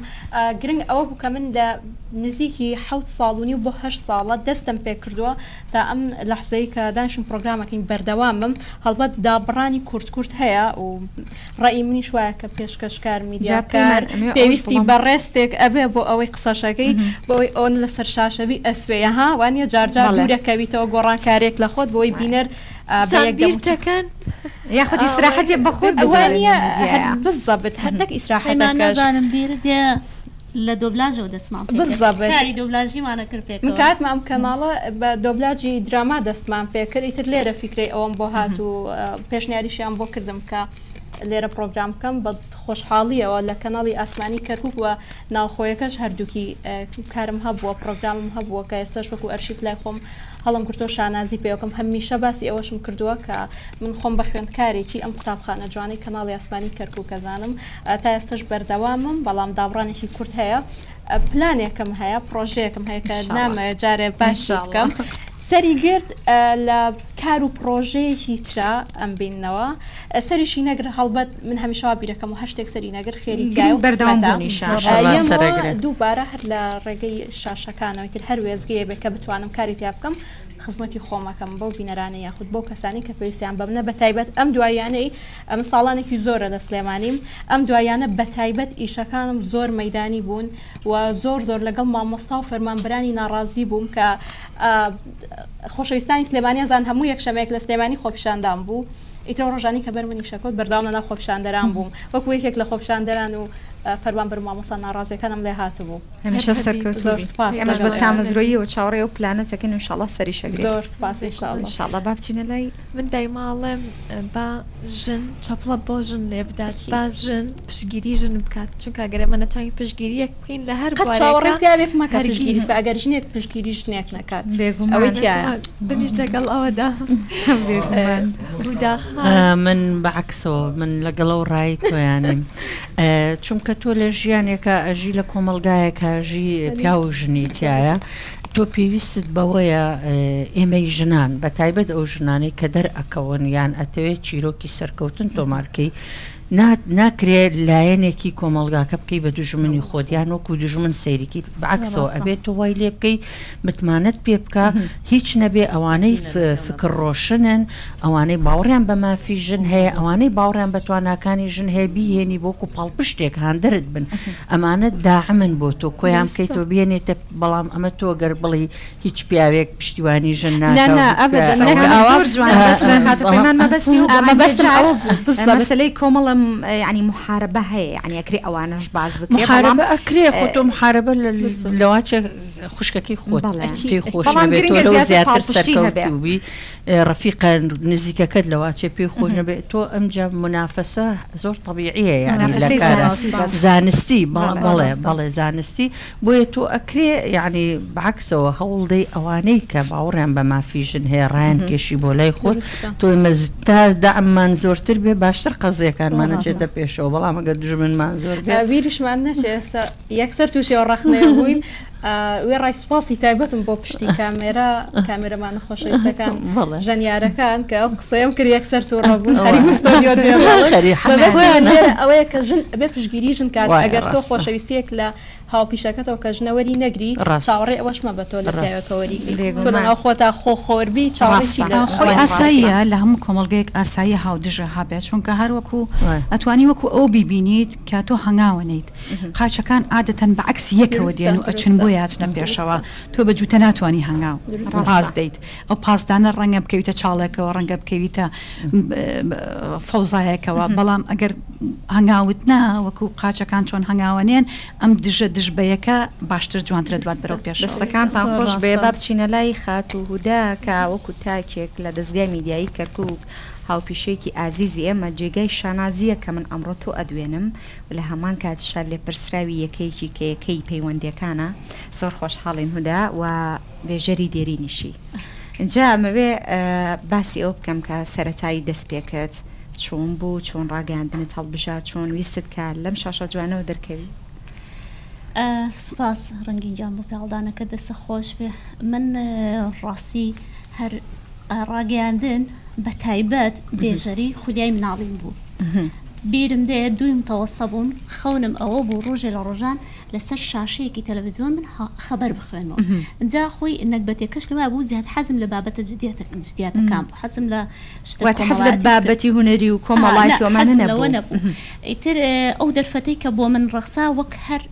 گرنگ ئەوە بوو کە من لە نزیکی 7 ساڵونی و بۆ 8 ساڵە دەستم پێ کردووە تا ئەم لەحزەی کە دانیشم پرۆگرامەکەین بەردەوامم هەڵبەت دابڕانی کورت هەیە و ڕای منیش وایە کە پێشکەشکار میدیاکار پێویستی بەڕێستێک ئەبێ بۆ ئەوەی قسەشەکەی بۆی ئەوەن لەسەر شاشەوی ئەسوێە ها وانە جارجار دوورەکەویتەوە گۆڕانکارێک لە خۆت بۆی بینەر بیرتەکەن یاخودی استراحەتی بەخۆت ئەوانە بزەبت هەندێک ئیسراحەت نازانم بیردێ لە دۆبلاژەوە دەستمان کاری دۆبلاژیمانە کرد پێ من کاتمە ئەم کەناڵە بە دۆبلاجی دراما دەستمان پێکرد ئیتر لێرە فیکری ئەوم بۆ هات و پێشنیاریشیان بۆ کردم کە لێرە پرۆگرام بکەم بە خۆشحاڵیەوە لە کەناڵی ئاسمانی کەرکووە ناوخۆیەکەش هەردووکی کارم هەبووە پرۆگرامم هەبووە کە ئێستاش وەکو ئەرشیف لای خۆم هەڵم کردۆ شانازی پێوەکەم هەمیشە باسی ئەوەشم کردووە کە من خۆم بە خوێندکارێکی ئەم قوتابخانە جوانی کەناڵی ئاسمانی کەرکوو کەزانم تا ئێستش بەردەوامم بەڵام دابڕانێکی کورت هەیە پلانێکم هەیە پرۆژەیەکم هەیە کە نامە جارێ باشی بکەم سەری گرت لە کار و پرۆژەیەکی ترا ئەم بینەوە سەریشی نەگر هەڵبەت من هەمیشەوا بیرەکەم و هەشتێک سەری نەگر خێری دووبارە هەر لە ڕێگەی شاشەکانەوەی تر هەر وێزگەیە بێت کە بتوانم کاری تیا بکەم خزمەتی خۆمەکەم بۆ بینەرانە یاخود بۆ کەسانی کە پێویستیان بە منە بەتایبەت ئەم دوایانەی ئەم ساڵانێکی زۆرە لە سلێمانیم ئەم دوایانە بەتایبەت ئیشەکانم زۆر مەدانی بوون و زۆر لەگەڵ مامۆستا و فەرمانبرانی ناڕازی بووم کە خۆشەویستانی سلێمانیازان هەموو یەکشەمەیەک لە سلێمانی خۆپیشاندان بوو ئیتر ڕۆژانی کە بەرمنی شەکۆت بەرداوام لەناو خۆپیشاندەران بووم وەکو یەکێک لە خۆپیشاندەران و فەرمان بر مامۆستا ناڕازیەکانم لێ هاتبوو هەمیشە سەرکەوتوو ئەمەش بە تامەزرۆیی و چاوەڕێ و پلانەتەکەن انشاءالله سەری شەگرێت زۆر سپاس انشاءالله با بچینە لای من دایماڵێم با ژن چاپڵە بۆ ژن لێ بدات با ژن پشگیری ژن بکات چونکە ئەگەر ئەمە نەتوانین پشگیریەک بکەین لە هەر چاوەڕێک مەکەرگیری ئەگەر ژنێک پشگیری ژنێک نەکات ئەوەی تایە بنیش لەگەڵ ئەوەدا من بەعکسەوە من لەگەڵەوە ڕای تۆیانم چونکە تۆ لە ژیانێکە ئەژی لە کۆمەلگایەکە ژی پیا و ژنی تایە تۆ پێویستت بەوەیە ئێمەی ژنان بە تایبەت ئەو ژنانەی کە دەرئەکەون یان ئەتەوێت چیرۆکی سەرکەوتن تۆمارکەی ناکرێ لایەنێکی کۆمەڵگاکە بکەی بە دوژمنی خۆدیان وەکو دوژمن سەیرکی بەعکسەوە ئەبێت تۆ وای لێ بکەی متمانەت پێ بکە هیچ نەبێ ئەوانەی فکر ڕۆشنن ئەوانەی باوەڕیان بە مافی ژن هەیە ئەوانەی باوەڕیان بە تواناکانی ژن هەیە بیهێنی بۆکو پاڵپشتێک هاندرت بن ئەمانە داعمن بۆ تۆ کۆیان بکەیتەوە بێنێتە بەڵام ئەمە تۆ گەر بڵی هیچ پیاوێک پشتیوانی ژن مەسلەی کۆمەڵم ینی محاربە هەیە ینی ئەکری ئەوانەش باز بکرێ محاربە ئەکرێ خۆ تۆ محاربە لەواچە خوشکەکەی خۆت پێی خۆش نەبێت زیاتر سەرکەوتوبی ڕەفیقە نزیکەکەت لەواچێ پێی خۆش نەبێت تۆ ئەمجا منافەسە زۆر طبیعیە یعنی لە زانستی بەڵێ زانستی بۆیە تۆ ئەکرێ یعنی بەعکسەوە هەوڵدەی ئەوانەی کە باوەڕیان بە مافیژن هەیە ڕایان کێشی بۆ لای خۆت تۆ مەزتا دەعممان زۆرتر بێ باشتر قەزیەکانمانە چێتە پێشەوە بەڵام ئەگەر دژمنمان زۆر ویرشمان نەچێت یەکسەر تووشێ ڕەخنێ بووین وێ ڕایسپاسی تایبەتم بۆ پشتی کامێرەمان خۆشەویستەکان ژەنیارەکان کە ئەو قسەیەم کرد یەکسەر تووڕەبوون ئەوەیە کە ژن بێ پشگیری ژن کات ئەگەر تۆ خۆشەویستیەک لە هاوپیشەکەتەوە کە ژنەوەری نەگری چاوەڕێ ئەوەشمە بە تۆ لە پیاوەکەوەریگری تۆ لەناو خۆتا خۆخۆربی چاوەڕێکی خۆی ئاساییە لە هەموو کۆمەڵگەیەک ئاسایی هاودژە هابێت چونکە هەروەکو ئەتوانی وەکو ئەو بیبینیت کە تۆ هەنگاوەنیت قاچەکان عادەتەن بەعکس یەکەوە دێن و ئەچن بۆ یاچنە پێشەوە تۆ بە جوتە ناتوانانی هەنگاو پاس دەیت ئەو پاسدانە ڕەنگە بکەویتە چاڵێکەوە ڕەنگە بکەویتە فەوزایەکەوە بەڵام ئەگەر هەنگاوت نا وەکو قاچەکان چۆن هەنگاوەنێن ئەم دژە دژبەیەکە باشتر جوانترە دوات بەرەو پێش دەستەکانتان خۆش بێ با بچینە لای خات و هودا کە وەکو تاکێک لە دەستگای میدیایی کەرکووک هاوپیشەیەکی ئازیزی ئێمە جێگای شانازیە کە من ئەمڕۆ تۆ ئەدوێنم لە هەمان کاتشار لێ پرسراوی یەکەیەکی کە یەکەی پەیوەندیەکانە زۆر خۆشحاڵین هودا و بێژەری دێرینیشی اینجا ئەمەوێ باسی ئەو بکەم کە سەرەتایی دەست پێکرد چۆن بوو چۆن ڕاگەاندنت هەڵبژار چۆن ویستت کار لەم شاشە جوانەوە دەرکەوی سپاس ڕەنگینجان بۆ پێڵدانەکە دەستە خۆش بێ من ڕاستی هەر ڕاگەاندن بە تایبەت بێژەری خولیای مناڵیم بوو بیرم دێ دویم تەوەسە بوون خەونم ئەوە بوو ڕۆژێ لە ڕۆژان لەسەر شاشەیەکی تەلەڤیزیۆن من خەبەر بخوێنەوە اینجا خۆی نەکبەتێکەش لەوە بوو زیاد حەزم لە بابەتە جدیاتەکان بوو حەزم لە حەز لە بابەتی هوەری و کۆمەڵایەوەمانە نەبوو ئیتر ئەو دەرفەتەی کە بۆ من ڕەخسا وەک هەر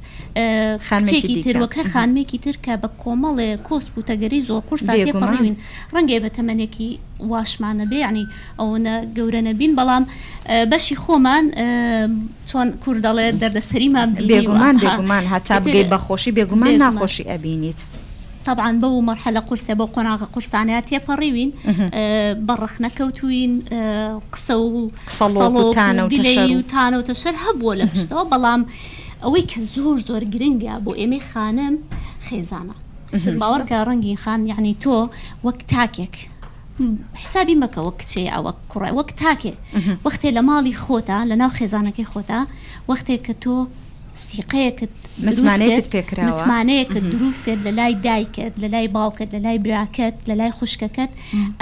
خانمێکی تر وەک هەر خانمێکی تر کە بە کۆمەڵێ کۆس بوتەگەری زۆر قورسا تێپەڕیوین ڕەنگێ بە تەمەنێکی واشمانە بێ ینی ئەوە گەورە نەبین بەڵام بەشی خۆمان چۆن کوردەڵێ دەردەسەریمان بێگومان هەتا بگەی بەخۆشی بێگومان ناخۆشی ئەبینیت طبعا بەو مەرحەلە قورسێ بۆ قۆناغە قورسانەیە تێپەڕیوین بەڕخ نەکەوتوین قسە و گلەی و تانە و تەشەر هەبووە لە پشتەوە بەڵام ئەوەی کە زۆر گرنگە بۆ ئێمەی خانم خێزانە باوەڕکە ڕەنگی خان یعنی تۆ وەک تاکێک حسابی مەکە وەک کچێ ئەوە کوڕای وەک تاکێ وەختێ لە ماڵی خۆتە لە ناو خێزانەکەی خۆتە وەختێک کە تۆ سیقەیەکت متمانەیەکت دروست کرد لە لای دایکت لە لای باوکت لە لای براکەت لە لای خوشکەکەت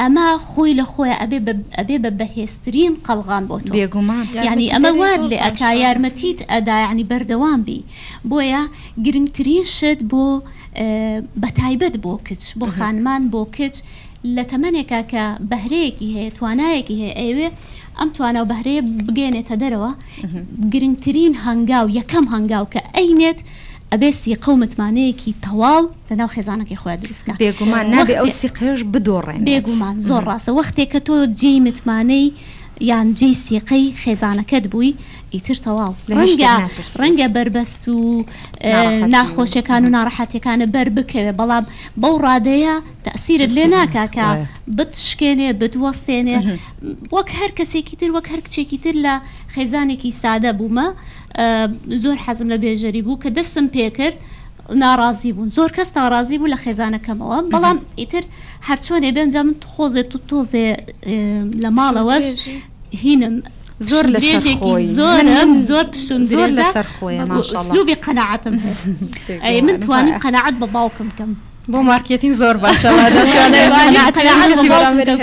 ئەمە خۆی لە خۆی ئەبێ بە بەهێزترین قەڵغان بۆ تۆ یعنی ئەمە وار لێ ئەکا یارمەتیت ئەدا یعنی بەردەوام بی بۆیە گرنگترین شت بۆ بەتایبەت بۆ کچ بۆ خانمان بۆ کچ لە تەمەنێکا کە بەهرەیەکی هەیە توانایەکی هەیە ئەوێ ئەم توانە و بەهرەیە بگەێنێتە دەرەوە گرنگترین هەنگاو یەکەم هەنگاو کە ئەینێت ئەبێ سیقە و متمانەیەکی تەواو لەناو خێزانەکەی خۆیان دروستکە بێگومان نابێ ئەو سیقەش بدۆڕێن بێگومان زۆر ڕاستە وەختێک کە تۆ جێی متمانەی یان جێی سیقەی خێزانەکەت بووی ئیتر تەواو ڕەنگە بربەست و ناخۆشیەکان و ناڕەحەتەکانە بەر بکەوێ بەڵام بەو ڕادەیە تەسیرت لێ ناکاکە بتشکێنێ بتوەستێنێ وەک هەر کەسێکی تر وەک هەر کچێکی تر لە خێزانێکی سادە بوومە زۆر حەزم لە بێژەری بوو کە دەستم پێکرد ناڕازی بوون زۆر کەس ناڕازی بوو لە خێزانەکەمەوە بەڵام ئیتر هەرچۆنێ بێنجا من خۆزێت و تۆزێ لە ماڵەوەش هینم زۆر لەسەر خۆی زۆر پشتم لەسەر خۆیە ئوسلوبی قەناعەتم هەیە من توانیم قەناعەت بە باوکم بکەم بۆ مارکێتین زۆر باشە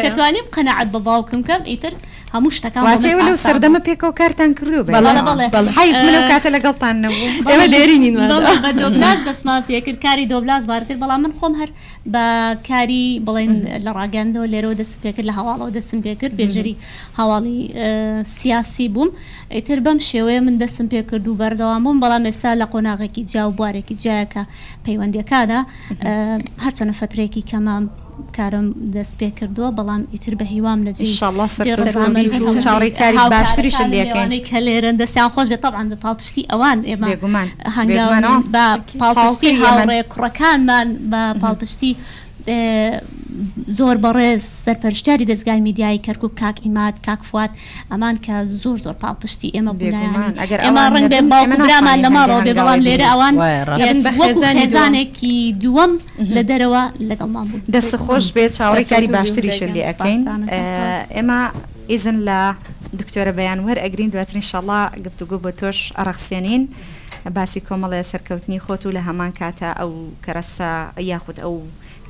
کە توانیم قەناعەت بە باوکم بکەم ئیتر هەموو شتەکان واتێ لەو سەردەمە پێکەوە کارتان کردو حیف منە کاتە لەگەڵتان نەبوو ئێمە دێرینین بە دۆبلاژ دەستمان پێکرد کاری دۆبلاژ بار کرد بەڵام من خۆم هەر بە کاری بڵێن لە ڕاگەندەوە لێرەوە دەست پێکرد لە هەواڵەوە دەستم پێکرد بێژەری هەواڵی سیاسی بووم ئیتر بەم شێوەیە من دەستم پێکرد و بەردەوام بووم بەڵام ئێستا لە قۆناغێکی جیا و بوارێکی جایەکە پەیوەندیەکانە هەرچەنە فترێکی کەمە کارم دەست پێ کردووە بەڵام ئیتر بە هیوام لە چاوەڕێی کاری باشتریش لێکەوەی کە لێرن دەستیان خۆش بێت طبعاً بە پاڵپشتی ئەوان ئێمە هەنگاوان بە پاڵپشتی هاوڕێ کوڕەکانمان بە پاڵپشتی زۆر بەڕێز سەرپەرشتیاری دەستگای میدیایی کەرکووک کاک ئیماد کاک فوات ئەمان کە زۆر پاڵپشتی ئێمە بوونیان ئێمە ڕەنگ بێ باوکرامان لە ماڵەوە بێ بەڵام لێرە ئەوان خێزانێکی دووەم لە دەرەوە لەگەڵمان بوون دەست خۆش بێت چاوەڕێی کاری باشتریش لێ ئەەکەین ئێمە ئیزن لە دکتۆرە بەیان وەر ئەگرین دواتر ئینشاءڵڵا گفتوگۆ بۆ تۆش ئەڕەخسێنین باسی کۆمەڵە سەرکەوتنی خۆت و لە هەمان کاتە ئەو کەرەسە یاخود ئەو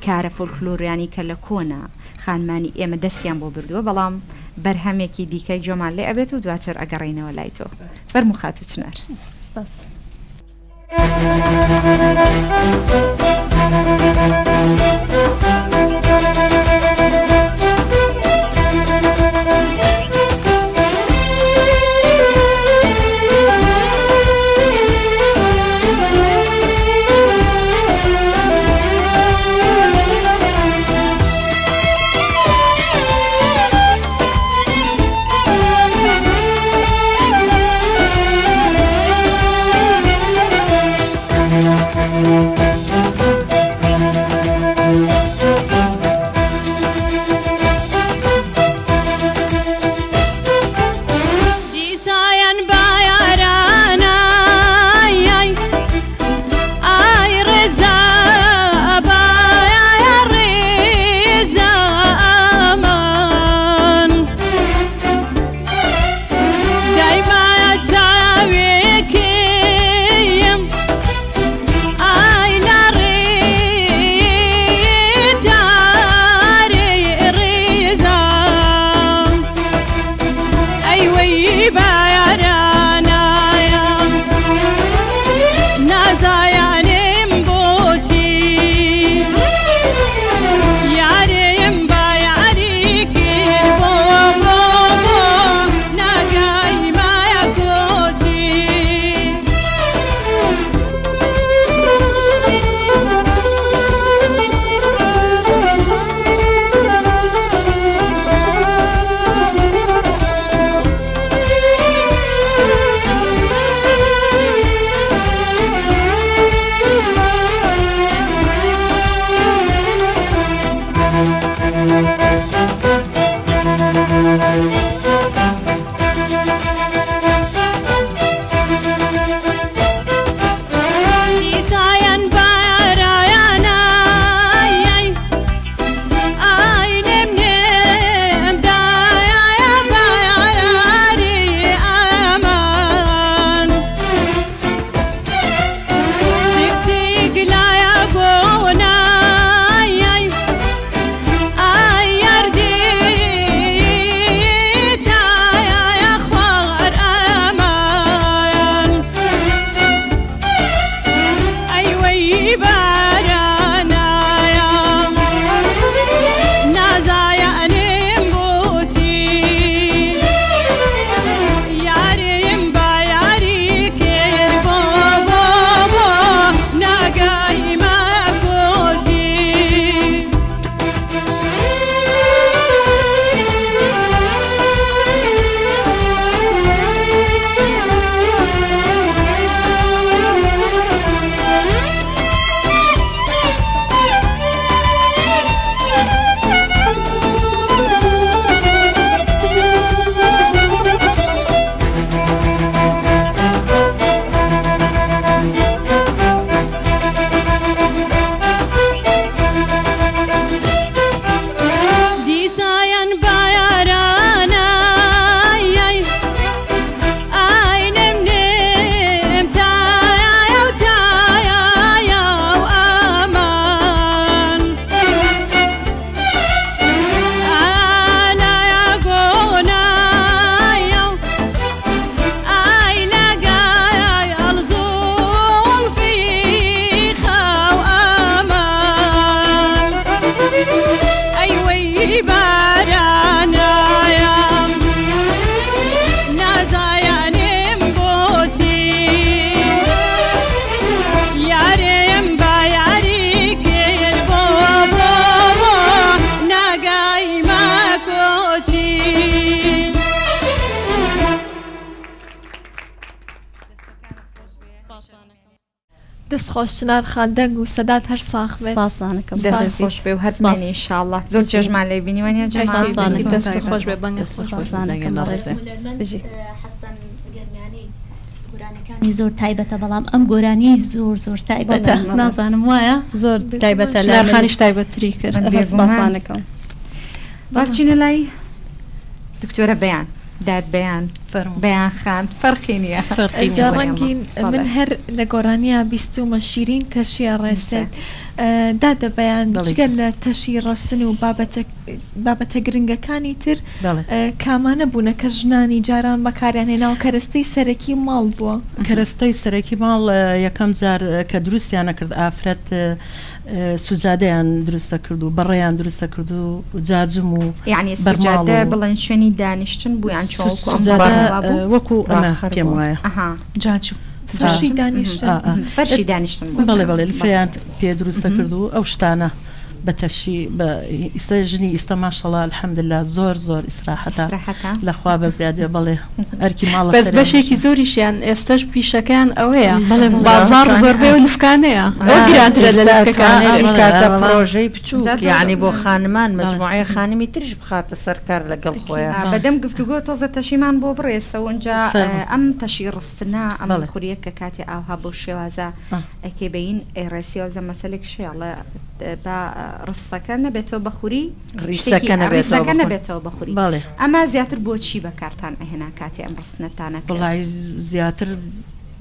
کارە فۆلکلۆریانی کە لە کۆنا خانمانی ئێمە دەستیان بۆ بردووە بەڵام بەرهەمێکی دیکەی جۆمان لێ ئەبێت و دواتر ئەگەڕێنەوە لای تۆ فەرموخات و چنار دەستخۆشنار خاندەنگ و سەدات هەر ساخ بێت دەست خۆش بێ و هەرمێنی ئینشاءالله زۆر جێژمان لێ بینیوانیا دەست خۆش بێ بەنگە گۆرانەکانی زۆر تایبەتە بەڵام ئەم گۆرانی زۆر تایبەتە نازانم وایە زۆر تایبەتە لەخانیش تایبەتری کرد بێزانەکەم باچینە لای دکتۆرە بەیان داد بەیان خان فەرقی نییە ڕەنگی من هەر لە گۆرانیا بیستومە شیرین تەشیە ڕێسێت دادە بەیان جگەل لە تەشی ڕستن و بابەتە گرنگەکانی تر کامانە بوونە کە ژنانی جاران بەکاریان هێناوە کەرەستەی سەرەکی ماڵ بووە کەرەستەی سەرەکی ماڵ یەکەم جار کە دروستیانە کرد ئافرەت سوجادەیان دروستە کرد و بەڕێیان دروستە کرد و جاجم و یعنی سوجادە بڵێن شوێنی دانیشتن بوویان وەکو ئەمە پێم وایە جاجو فەرشی دانیشتن بەڵێ فیان پێ دروستە کرد و ئەو شتانە بەتەشی بە ئیستا ژنی ئیستا ماشەڵڵا الحەمدلله زۆر ئیسراحەتە لەخوا بە زیادێ بڵێ ئەرکی ماڵ بەس بەشێکی زۆریشیان ئێستش پیشەکان ئەوەیە بازار زۆربەی و لفکانەیە گرانترە لە کاتە پرۆژەی بچوو یعنی بۆ خانمان مجموعەیە خانمی تریش بخاتە سەرکار لەگەڵ خۆیان بەدەم گفتوگۆ تۆزە تەشیمان بۆ بڕێسەوە اونجا ئەم تەشی ڕستنا ئەم خوریە کە کاتی ئاوها بۆ شێوازە ئەکێ بەین ئێڕێسی وزە مەسەلێک شێڵە بە ڕستەکە نەبێتەوە بەخوری ڕیسەکە نەبێتەوە بەخوری ئەمە زیاتر بۆچی بەکارتان ئەهێنا کاتی ئەم ڕستنەتانە بڵای زیاتر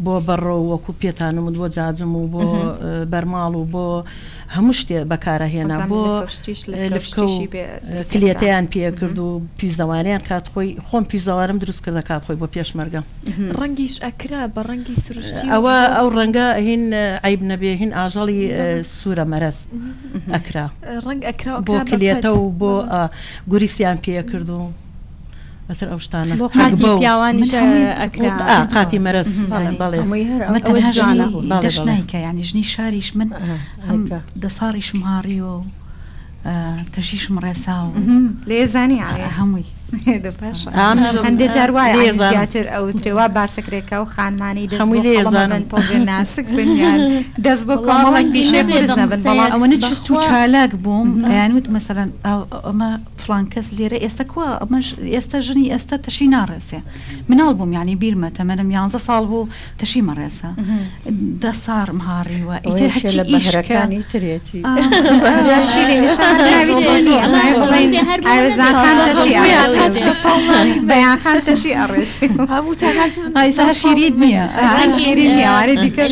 بۆ بەڕۆ وەکو پێتانم بۆ جاجم و بۆ بەرماڵ و بۆ هەموو شتێ بەکارەهێنا بۆ لفکە و کلێتەیان پێ کرد و پیزدەوانیان کات خۆی خۆم پیزدەوارم دروست کردە کات خۆی بۆ پێشمەرگە ڕەنگیش ئەکرا بە ڕەنگی سروشتی ئەو ڕەنگە هین عیب نەبێ هین ئاژەڵی سوورە مەرەز ئەکرا ڕەنگ ئەکرا بۆ کلێتە و بۆ گوریسیان پێ کرد و ئەتر ئەو شتانە بۆ قاتی پیاوانی قاتی مەرەز دەشنایکە یعنی ژنی شاریش من دەساڕیشم هاڕی و تەشیشم ڕێسا و لێزانی هەمووی هەندێک جار وایە زیاتر ئەو ترێوا باسەکرێکە و خانمانی دەستمووی تۆزێ ناسک بنیان دەست بە کۆمەڵک پیشێ بزنە بن بەڵام ئەوەنە چست و چالاک بووم یانوت مەسەلەن ئەمە فلان کەس لێرە ئێستا کووە ئەمەش ئێستا ژنی ئێستا تەشی ناڕێسێ مناڵ بووم یعنی بیرمە تەمەنم 11 ساڵ بوو تەشی مەڕێسە دە ساڕم هاڕیوە ئیتر هەرچی ئیشەکانی ترێتی بەیان خان تەشی ئەڕێسی ئایسا شیرید نییە شیرینیواری دیکە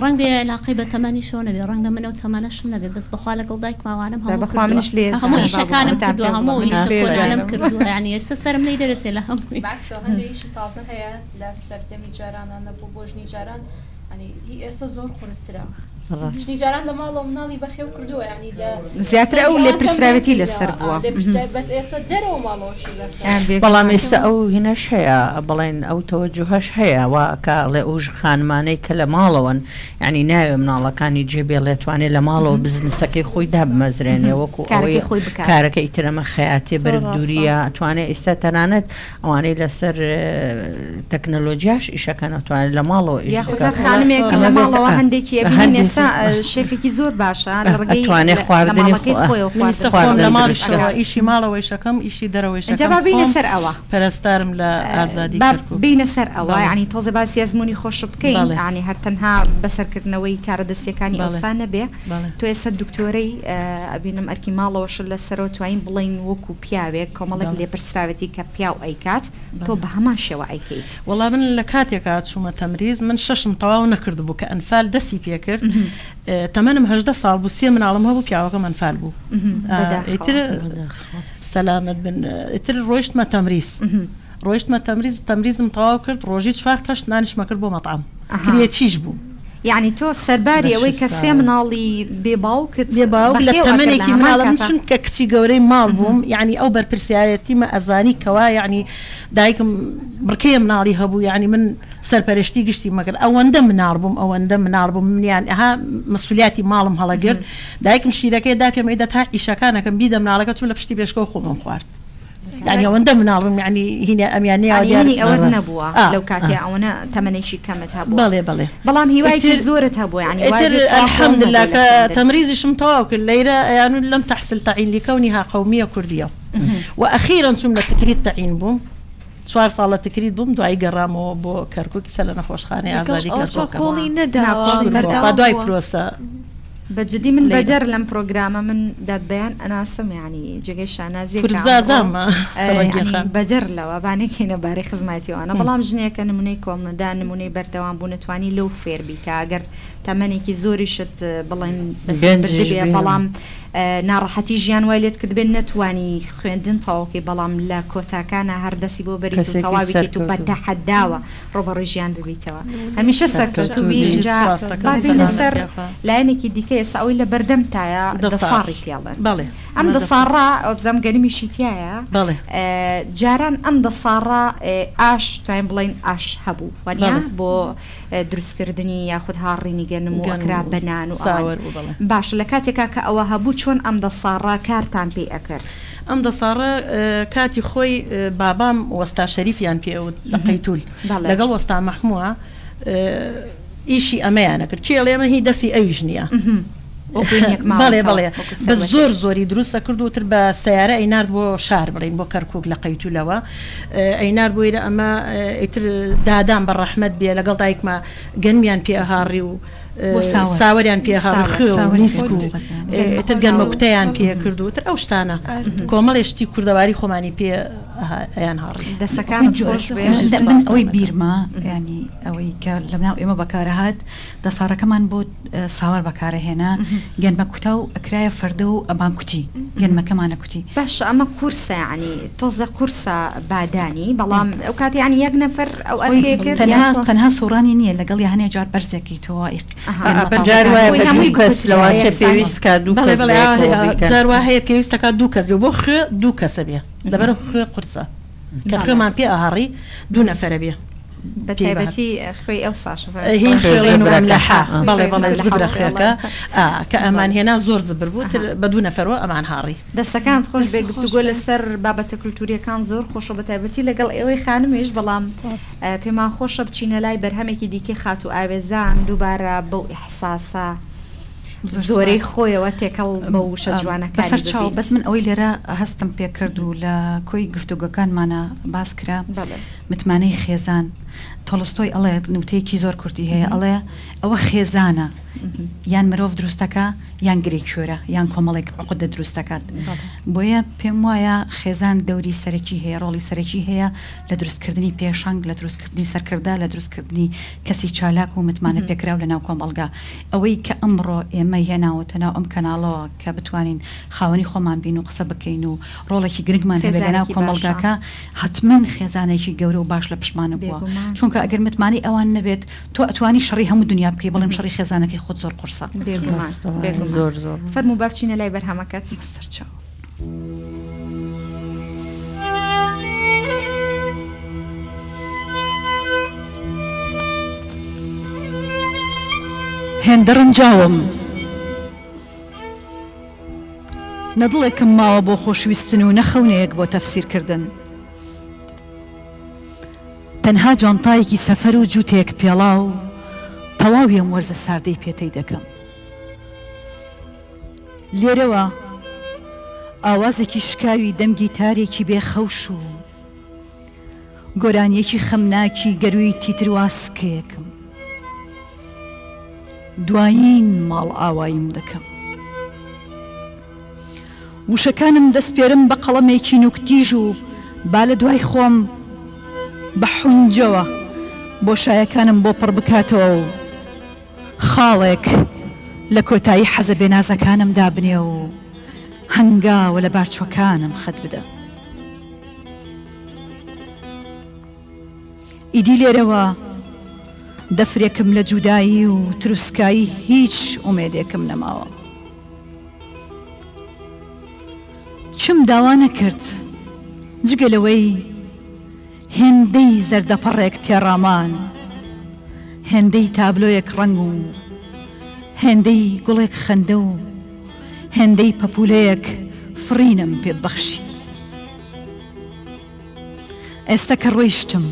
ڕەنگ بێ علاقەی بە تەمەنی شۆ نەبێ ڕەنگە منە و تەمەنەشم نەبێت بەس بەخوا لەگەڵ دایک ماوانم بەخوا منش لێ هەموو ئیشەکانم کردووە هەموو ئیشەکانم کردووە یعنی ئێستا سەرم لێ دەرەچێت لە هەمووی هەندێکی تازە هەیە لە سەردەمی جارانە بۆ بۆژنی جاران هی ئێستا زۆر خورسترا ژنی جاران لە ماڵەوە مناڵی بەخێو کردووە ینی زیاتر ئەو لێ پرسراوەتی لەسەر بووە بەس ئێستا دەرەوە ماڵەوەشی بەڵام ئێستا ئەو هینەش هەیە بڵێن ئەو تەوەجوهەش هەیە واکڵێ ئەوش خانمانەی کە لە ماڵەوەن ینی ناوێ مناڵەکانی جێبێ لێتوانێت لە ماڵەوە بزنسەکەی خۆی دابمەزرێنێ وەکو ئەوەی کارەکەی ترەمە خەیاتێ بەردووریە توانێت ئێستا تەنانەت ئەوانەی لەسەر تەکنەلۆژیاش ئیشەکە ناتوانێت لە ماڵەوە خانمێک لە ماڵەوە هەندێکی بینێ شێفێکی زۆر باشە لە ڕگەی خواردنی لە ماڵەوە ئیشی ماڵەوەی شەکەم ئیشی دەرەوەی جەبا بینە سەر ئەوە پەرستارم لە ئازادی بینە سەر ئەوە ینی تۆزە باسی ئەزمموی خۆش بکەین ینی هەر تەنها بەسەرکردنەوەی کارە دەستیەکانی ئەوسان نەبێ تۆ ئێستا دکتۆرەی ئەبینم ئەرکی ماڵەوەش لەسەرەوە توانین بڵین وەکو پیاوێک کۆمەڵک لێپرسراوەتی کە پیاو ئەیکات تۆ بە هەمان شێوە ئەیکەیت وەڵام من لە کاتێکا چوومە تەمریز من شەشم تەواو نەکرد بوو کە ئەنفال دەسی پێ کرد تەمەنم 18 ساڵ بوو 3 مناڵم هەبوو پیاوەکە منفال بوو ئیتر سەلامت بن ئیتر ڕۆیشتمە تەمریز ڕۆیشتمە تەمریزم تەواو کرد ڕۆژی 4 تەشت نانیشمە کرد بۆ مەطعام کرێچیش بوو یعنی تۆ سەرباری ئەوەی کە 3 مناڵی بێباوکت بێباوک لە تەمەنێکی مناڵم چونکە کچی گەورەی ماڵ بووم یعنی ئەو بەرپرسیایەتیمە ئەزانی کەوا یعنی دایکم بڕکەیە مناڵی هەبوو یعنی من سەرپەرشتی گشتی مەکرد ئەوەندە مناڵ بووم منیان ئەها مەسئولیاتی ماڵم هەڵەگرت دایکم شیرەکەی دا پێم ئەیدە تا ئیشەکانەکەم بیدە مناڵەکە چوو لە پشتی بێشکە و خۆمم خوارد يعني ئەوەندە مناڵم یعنی هینە ئەمیانەیە ئەوە نەبووە لەو کاتێ ئەوەنە تەمەنێکی کەمت هەبوو بەڵێ بەڵام هیوای زۆرت هەبوو يعني الحمد لله كتمريزشم تواكل ليرة يعني لم تحصل تعيين لكونها قومية كردية وأخيرا سمنا تكريد تعيين بوم سوار صالة تكريد بوم دعي قرامو بو كركوك سلنا خوش خاني أعزادي كسوكا كولي نداوة دعي بروسا بجدي من بدر لم بروجرامه من داد بيان أنا أسم يعني جيجي شانازي فرزا زاما يعني بدر لو بانك هنا باري خزماتي وأنا بلام جنيه كان نموني كوم دان نموني بردوان بونتواني لو فير بيكا أجر تمني كي زوري شت بلان بس بردبي بلام ناڕەحەتی ژیان وای لێت کرد بێن نەتوانی خوێندن تەواوکەی بەڵام لە کۆتاکانە هەردەسی بۆ بەریت و تەواویکێت و بەتەحەداوە ڕۆبەڕۆی ژیان ببیتەوە هەمیشە سەرکەوتوبی بازی لەسەر لایەنێکی دیکە ئێستا ئەوەی لە بەردەم تایە دەساڕی پێڵێن ئەم دەساڕا ئەو بزەم گەرمیشی تایە جاران ئەم دەساڕا ئاش توانین بڵین ئاش هەبوو وانیا بۆ دروستکردنی یاخود هاڕینی گەنم و ئەکرا بەنان و باش لە کاتێکا کە ئەوە هەبوو چۆن ئەم دەساڕا کارتان پێی ئەکرد ئەم دەساڕە کاتی خۆی بابام وەستا شەریفیان پێوت لە قەیتول لەگەڵ وەستا مەحمووە ئیشی ئەمەیانە کرد چێڵێ ئەمە هی دەستی ئەویش نییە بەڵێ بە زۆر زۆری دروستە کردوتر بە سیارە ئەینار بۆ شار بڵین بۆ کەرکووک لە قەیتولەوە ئەینار بۆیرە ئەمە ئیتر دادان بە ڕەحمەت بێ لەگەڵ دایکمە گەنمیان پێهاڕی و ساوەریان پێهاڕی خوێ و نیسک و تر گەنمە کوتەیان پێ کردوتر ئەو شتانە کۆمەڵێشتی کوردەواری خۆمانی پێ ئەیان هاڕی دەسەکان من ئەوەی بیرما ینی ئەوەی کە لە ناو ئێمە بەکارەهات دەساڕەکەمان بۆ ساوەر بەکارەهێنا گەنمە کوتە و ئەکرایە فەردە و ئەمان کوتی گەنمەکەمانە کوتی باش ئەمە قورسە ینی تۆزە قورسە بادانی بەڵام ئەو کاتی ینی یەک نەفەر ئەو ئەرکێ کرد تەنها سۆڕانی نییە لەگەڵ هەنێ جار بەرزێکی تۆوائق جار وایە دوو کەس لەوانچە پێویست کا دوو کەس جار وا هەیە پێویستەکە دوو کەس بێ بۆ خوێ دوو کەسە بێ لەبەرە خوێ قورسە کە خوێمان پێ ئاهاڕی دوو نەفەرە بێ بەتایبەتی خوێی ئەو ساشە هین خوێڵێن لە حا بەڵێ زبرە خوێکە کە ئەمان هێنا زۆر زبر بوو بە دوو نەفەرەوە ئەمان هاڕی دەستەکان خۆش بێ گفتوگۆ لەسەر بابەتە کولتوریەکان زۆر خۆشە بەتایبەتی لەگەڵ ئێوەی خانمێش بەڵام پێمان خۆشە بچینە لای بەرهەمێکی دیکە خات و ئاوێزان دووبارە بەو ئیحساسە زۆرەی خۆیەوە تێکەڵ بە وشە جوانەکانی بەسەر چاو بەس من ئەوەی لێرە هەستم پێ کرد و لە کۆی گفتوگەکانمانە باس کرا متمانەی خێزان تۆڵستۆی ئەڵێ نوتەیەکی زۆر کوردی هەیە ئەڵێ ئەوە خێزانە یان مرۆڤ دروستەکە یان گرێکوێرە یان کۆمەڵێک عقودە دروستەکات بۆیە پێم وایە خێزان دەوری سەرەکی هەیە ڕۆڵی سەرەکی هەیە لە دروستکردنی پێشنگ لە دروستکردنی سەرکردا لە دروستکردنی کەسی چالاک و متمانە پێکراو لە ناو کۆمەڵگا ئەوەی کە ئەمڕۆ ئێمە هێناوەتە ناو ئەم کەناڵەوە کە بتوانین خاوەنی خۆمان بین و قسە بکەین و ڕۆڵێکی گرنگمان هەبێت لە ناو کۆمەڵگاکە حتمەن خێزانێکی گەورە و باش لە پشمانە بووە چونکە ئەگەر متمانی ئەوان نەبێت تۆ ئەتوانی شەڕی هەموو دنیا بکەی بەڵام شەڕی خێزانەکەی خۆت زۆر قورسە زۆر زۆر فەرموو با بچینە لای بەرهەمەکەت سەرچاو هێندە ڕەنجاوم نەدڵێکم ماوە بۆ خۆشویستن و نەخەونەیەک بۆ تەفسیرکردن تەنها جانتایەکی سەفەر و جووتێک پێڵاو تەواویم وەرزە ساردەی پێتەی دەکەم لێرەوە ئاوازێکی شکاوی دەمگی تارێکی بێخەوش و گۆرانیەکی خەمناکی گەروی تیترواسکەیەکم دوایین ماڵ ئاواییم دەکەم وشەکانم دەستپێرم بە قەڵەمێکی نوکتیژ و با لە دوای خۆم بە حونجەوە بۆ شایەکانم بۆ پڕ بکاتەوە و خاڵێک لە کۆتایی حەزە بێنازەکانم دابنێ و هەنگاوە لە بارچۆکانم خەت بدە ئیدی لێرەوە دەفرێکم لە جوودایی و تروسکایی هیچ ئومێدێکم نەماوە چم داوا نەکرد جگەلەوەی هێندەی زەردەپەڕێک تێڕامان هێندەی تابلۆیەک ڕەنگ و هێندەی گوڵێک خەندە و هێندەی پەپولەیەک فرینم پێ بەخشی ئێستا کە ڕۆیشتم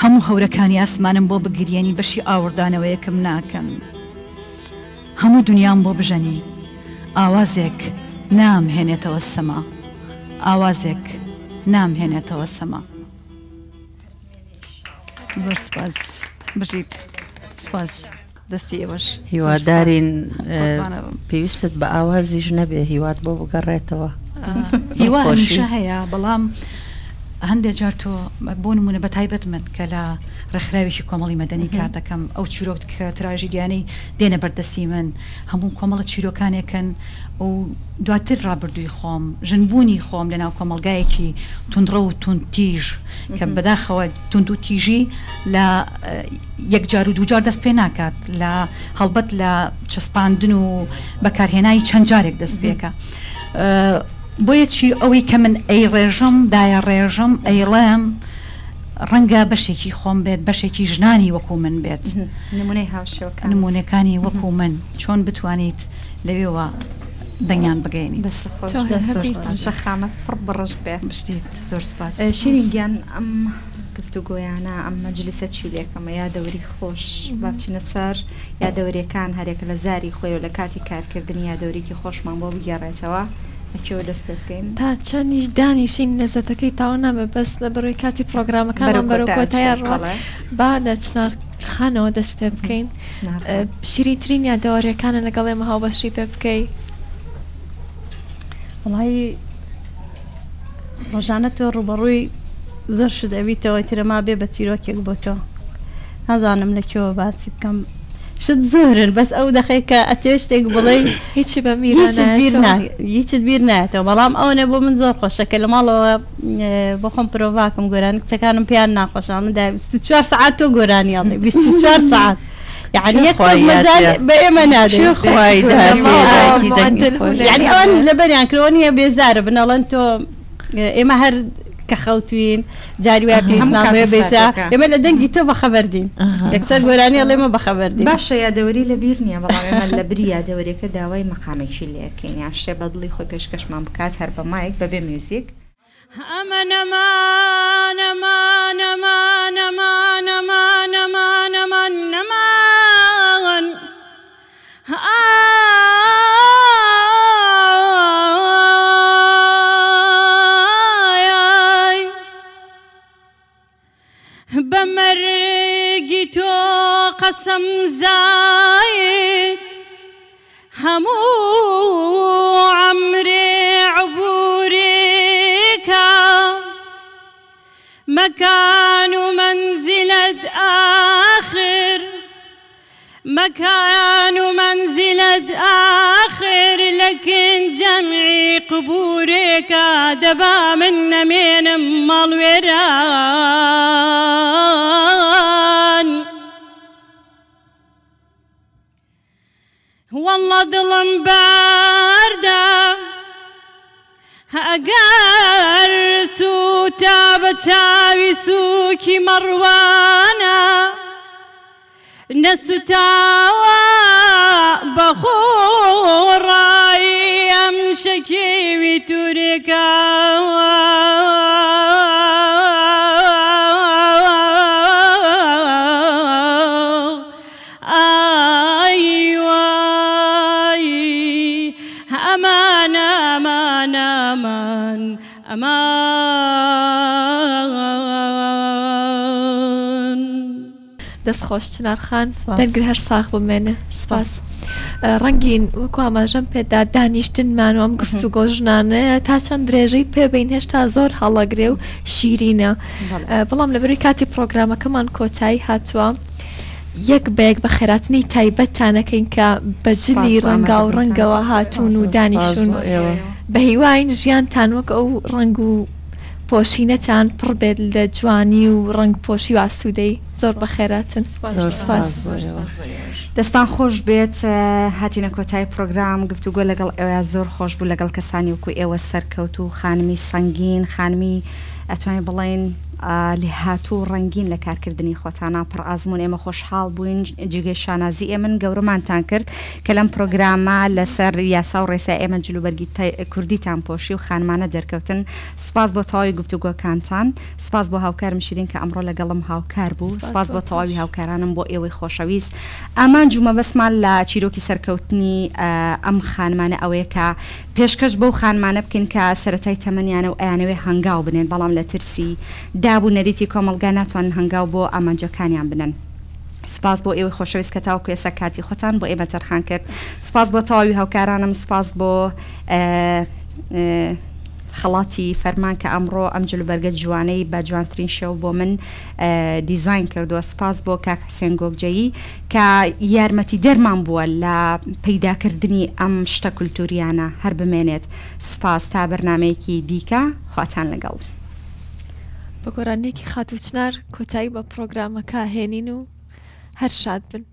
هەموو هەورەکانی ئاسمانم بۆ بگریێنی بەشی ئاوردانەوەیەکم ناکەن هەموو دنیام بۆ بژەنی ئاوازێک نامهێنێتەوە سەما ئاوازێک نامهێنێتەوە سەما زۆر سپاس بژیت سپاس دەستی ئێوەش هیوادارین پێویستت بە ئاوازیش نەبێ هیوات بۆ بگەڕێتەوە هیوا هەمیشە هەیە بەڵام هەندێک جار تۆ بۆ نمونە بە تایبەت من کە لە ڕێکخراوێکی کۆمەڵی مەدەنی کار دەکەم ئەو چیرۆک کە تراژیدیانەی دێنە بەردەستی من هەموو کۆمەڵە چیرۆکانێکن و دواتر ڕابردووی خۆم ژنبوونی خۆم لە ناو کۆمەلگایەکی توندڕە و توندتیژ کە بەداخەوە تونند و تیژی لە یەک جار و دووجار دەست پێ ناکات لە هەڵبەت لە چەسپاندن و بەکارهێنایی چەند جارێک دەست پێکە بۆیە چی ئەوەی کە من ئەی ڕێژم دایە ڕێژم ئەیڵێم ڕەنگە بەشێکی خۆم بێت بەشێکی ژنانی وەکو من بێت نمونەی هاوشێوەکان نمونونەکانی وەکو من چۆن بتوانیت لەوێەوە دەنگیان بگەینی شەخامە پڕ بڕژ بێ بشتیت زۆر سپاس شیرینگیان ئەم گفتوگۆیانە ئەم مەجلیسە چیلێکەمە یا دەوری خۆش باچینە سەر یا دەورەکان هەرێکە لە زاری خۆی و لە کاتی کارکردنی یا دەورێکی خۆشمان بۆ بگەڕێتەوە ئەکێوە دەست پێ بکەین تا چەندیش دانیشین لەزەتەکەی تاوا نامە بەس لە بەڕۆی کاتی پرۆگرامەکانمان بەرەو کۆتایە ڕۆ با لە چنارخانەوە دەست پێ بکەین شیرینترین یا دەوەریەکانە لەگەڵ ئێمە هاوبەشی پێ بکەی وڵی ڕۆژانە تۆ ڕوبەڕووی زۆر شدەویتەوە ترەما بێ بە چیرۆکێک بۆ تۆ نازانم لەکێوە باسی بکەم شت زۆرن بەس ئەو دەخەی کە ئەتێ شتێک بڵێ هیچی بە هیچت بیر نایێتەوە بەڵام ئەوەنێ بۆ من زۆر خۆشەکە لە ماڵەوە بۆ خۆم پرۆڤاکەم گۆرانی کچەکانم پیان ناخۆشانە 24 ساعت تۆ گۆرانی هەڵێ 24 ساعت يعني بإما نادي يعني أون لبنان كرونية بيزار بنالنتو إما هر كخوتوين جاري وابيسنا وابيسا إما لدنجي تو بخبردين يكسر قراني الله ما بخبردين باشا يا دوري لبيرني والله إما لبري يا دوري كداوي مقامي شلي كين يعني شيء بدلي خوي بيشكش ما بكات هرب مايك ببي ميوزيك أمان أمان أمان أمان أمان أمان أمان أمان أمان بمرقي تو قسم زايد همو عمري عبوريكا مكان منزلة آخر مكان منزلة آخر لكن جمعي قبورك دبا من مال ويران والله ظلم باردة أقر سوتا بتشاوي سوكي مروانا نسوتاوا بخوراي أمشكي وتركا أمان أمان أمان أمان دەست خۆش چنارخان دەنگر هەر ساغ بمێنە سپاس ڕەنگین وەکو ئاماژەم پێدا دانیشتنمان و ئەم گفتوگۆ ژنانەیە تا چەند درێژەی پێبین هێشتا زۆر هەڵەگرێ و شیرینە بەڵام لەبەری کاتی پرۆگرامەکەمان کۆتایی هاتووە یەک بەیەک بە خێراتنی تایبەتتانەکەین کە بەجلی ڕەنگا و ڕەنگەوە هاتوون و دانیشتون بە هیواین ژیانتان وەک ئەو ڕنگ و پۆشینەتان پڕ بێت لە جوانی و ڕنگ پۆشی و ئاسوودەی زۆر بە خێراتن سپاس دەستان خۆش بێت هاتیینە کۆتای پرۆگرام گفتوگۆ لەگەڵ ئێوە زۆر خۆش بوو لەگەڵ کەسانی وکو ئێوە سەرکەوت و خانمی سەنگین خانمی ئەتوانین بڵێن لێهاتوو ڕەنگین لە کارکردنی خۆتانە پڕ ئازمون ئێمە خۆشحاڵ بووین جێگەی شانازی ئێمن گەورەمانتان کرد کە لەم پرۆگرامە لەسەر یاسا و ڕێسا ئێمە جلوبەرگی کوردیتان پۆشی و خانمانە دەرکەوتن سپاس بۆ تەواوی گفتوگۆکانتان سپاس بۆ هاوکارم شیرین کە ئەمڕۆ لەگەڵم هاوکار بوو سپاس بۆ تەواوی هاوکارانم بۆ ئێوەی خۆشەویست ئامان جومە بەسمان لە چیرۆکی سەرکەوتنی ئەم خانمانە ئەوەیە کە پێشکەش بەو خانمانە بکەین کە سەرەتای تەمەنیانە و ئەیانەوێ هەنگاو بنێن بەڵام لە ترسی دابوو نەریتی کۆمەلگا ناتوانن هەنگاو بۆ ئامانجەکانیان بنن سپاس بۆ ئێوەی خۆشەویست کە تاوەکو ئێستا کاتی خۆتان بۆ ئێمە تەرخان کرد سپاس بۆ تەواوی هاوکارانم سپاس بۆ خەڵاتی فەرمان کە ئەمڕۆ ئەم جلوبەرگە جوانەی بە جوانترین شەو بۆ من دیزاین کردووە سپاس بۆ کاک حسێن گۆگجەیی کە یارمەتی دەرمان بووە لە پەیداکردنی ئەم شتە کولتوریانە هەر بمێنێت سپاس تا بەرنامەیەکی دیکە خواتان لەگەڵ بە گۆرانێکی خاتوچنار کۆتایی بە پرۆگرامەکە هێنین و هەر شاد بن.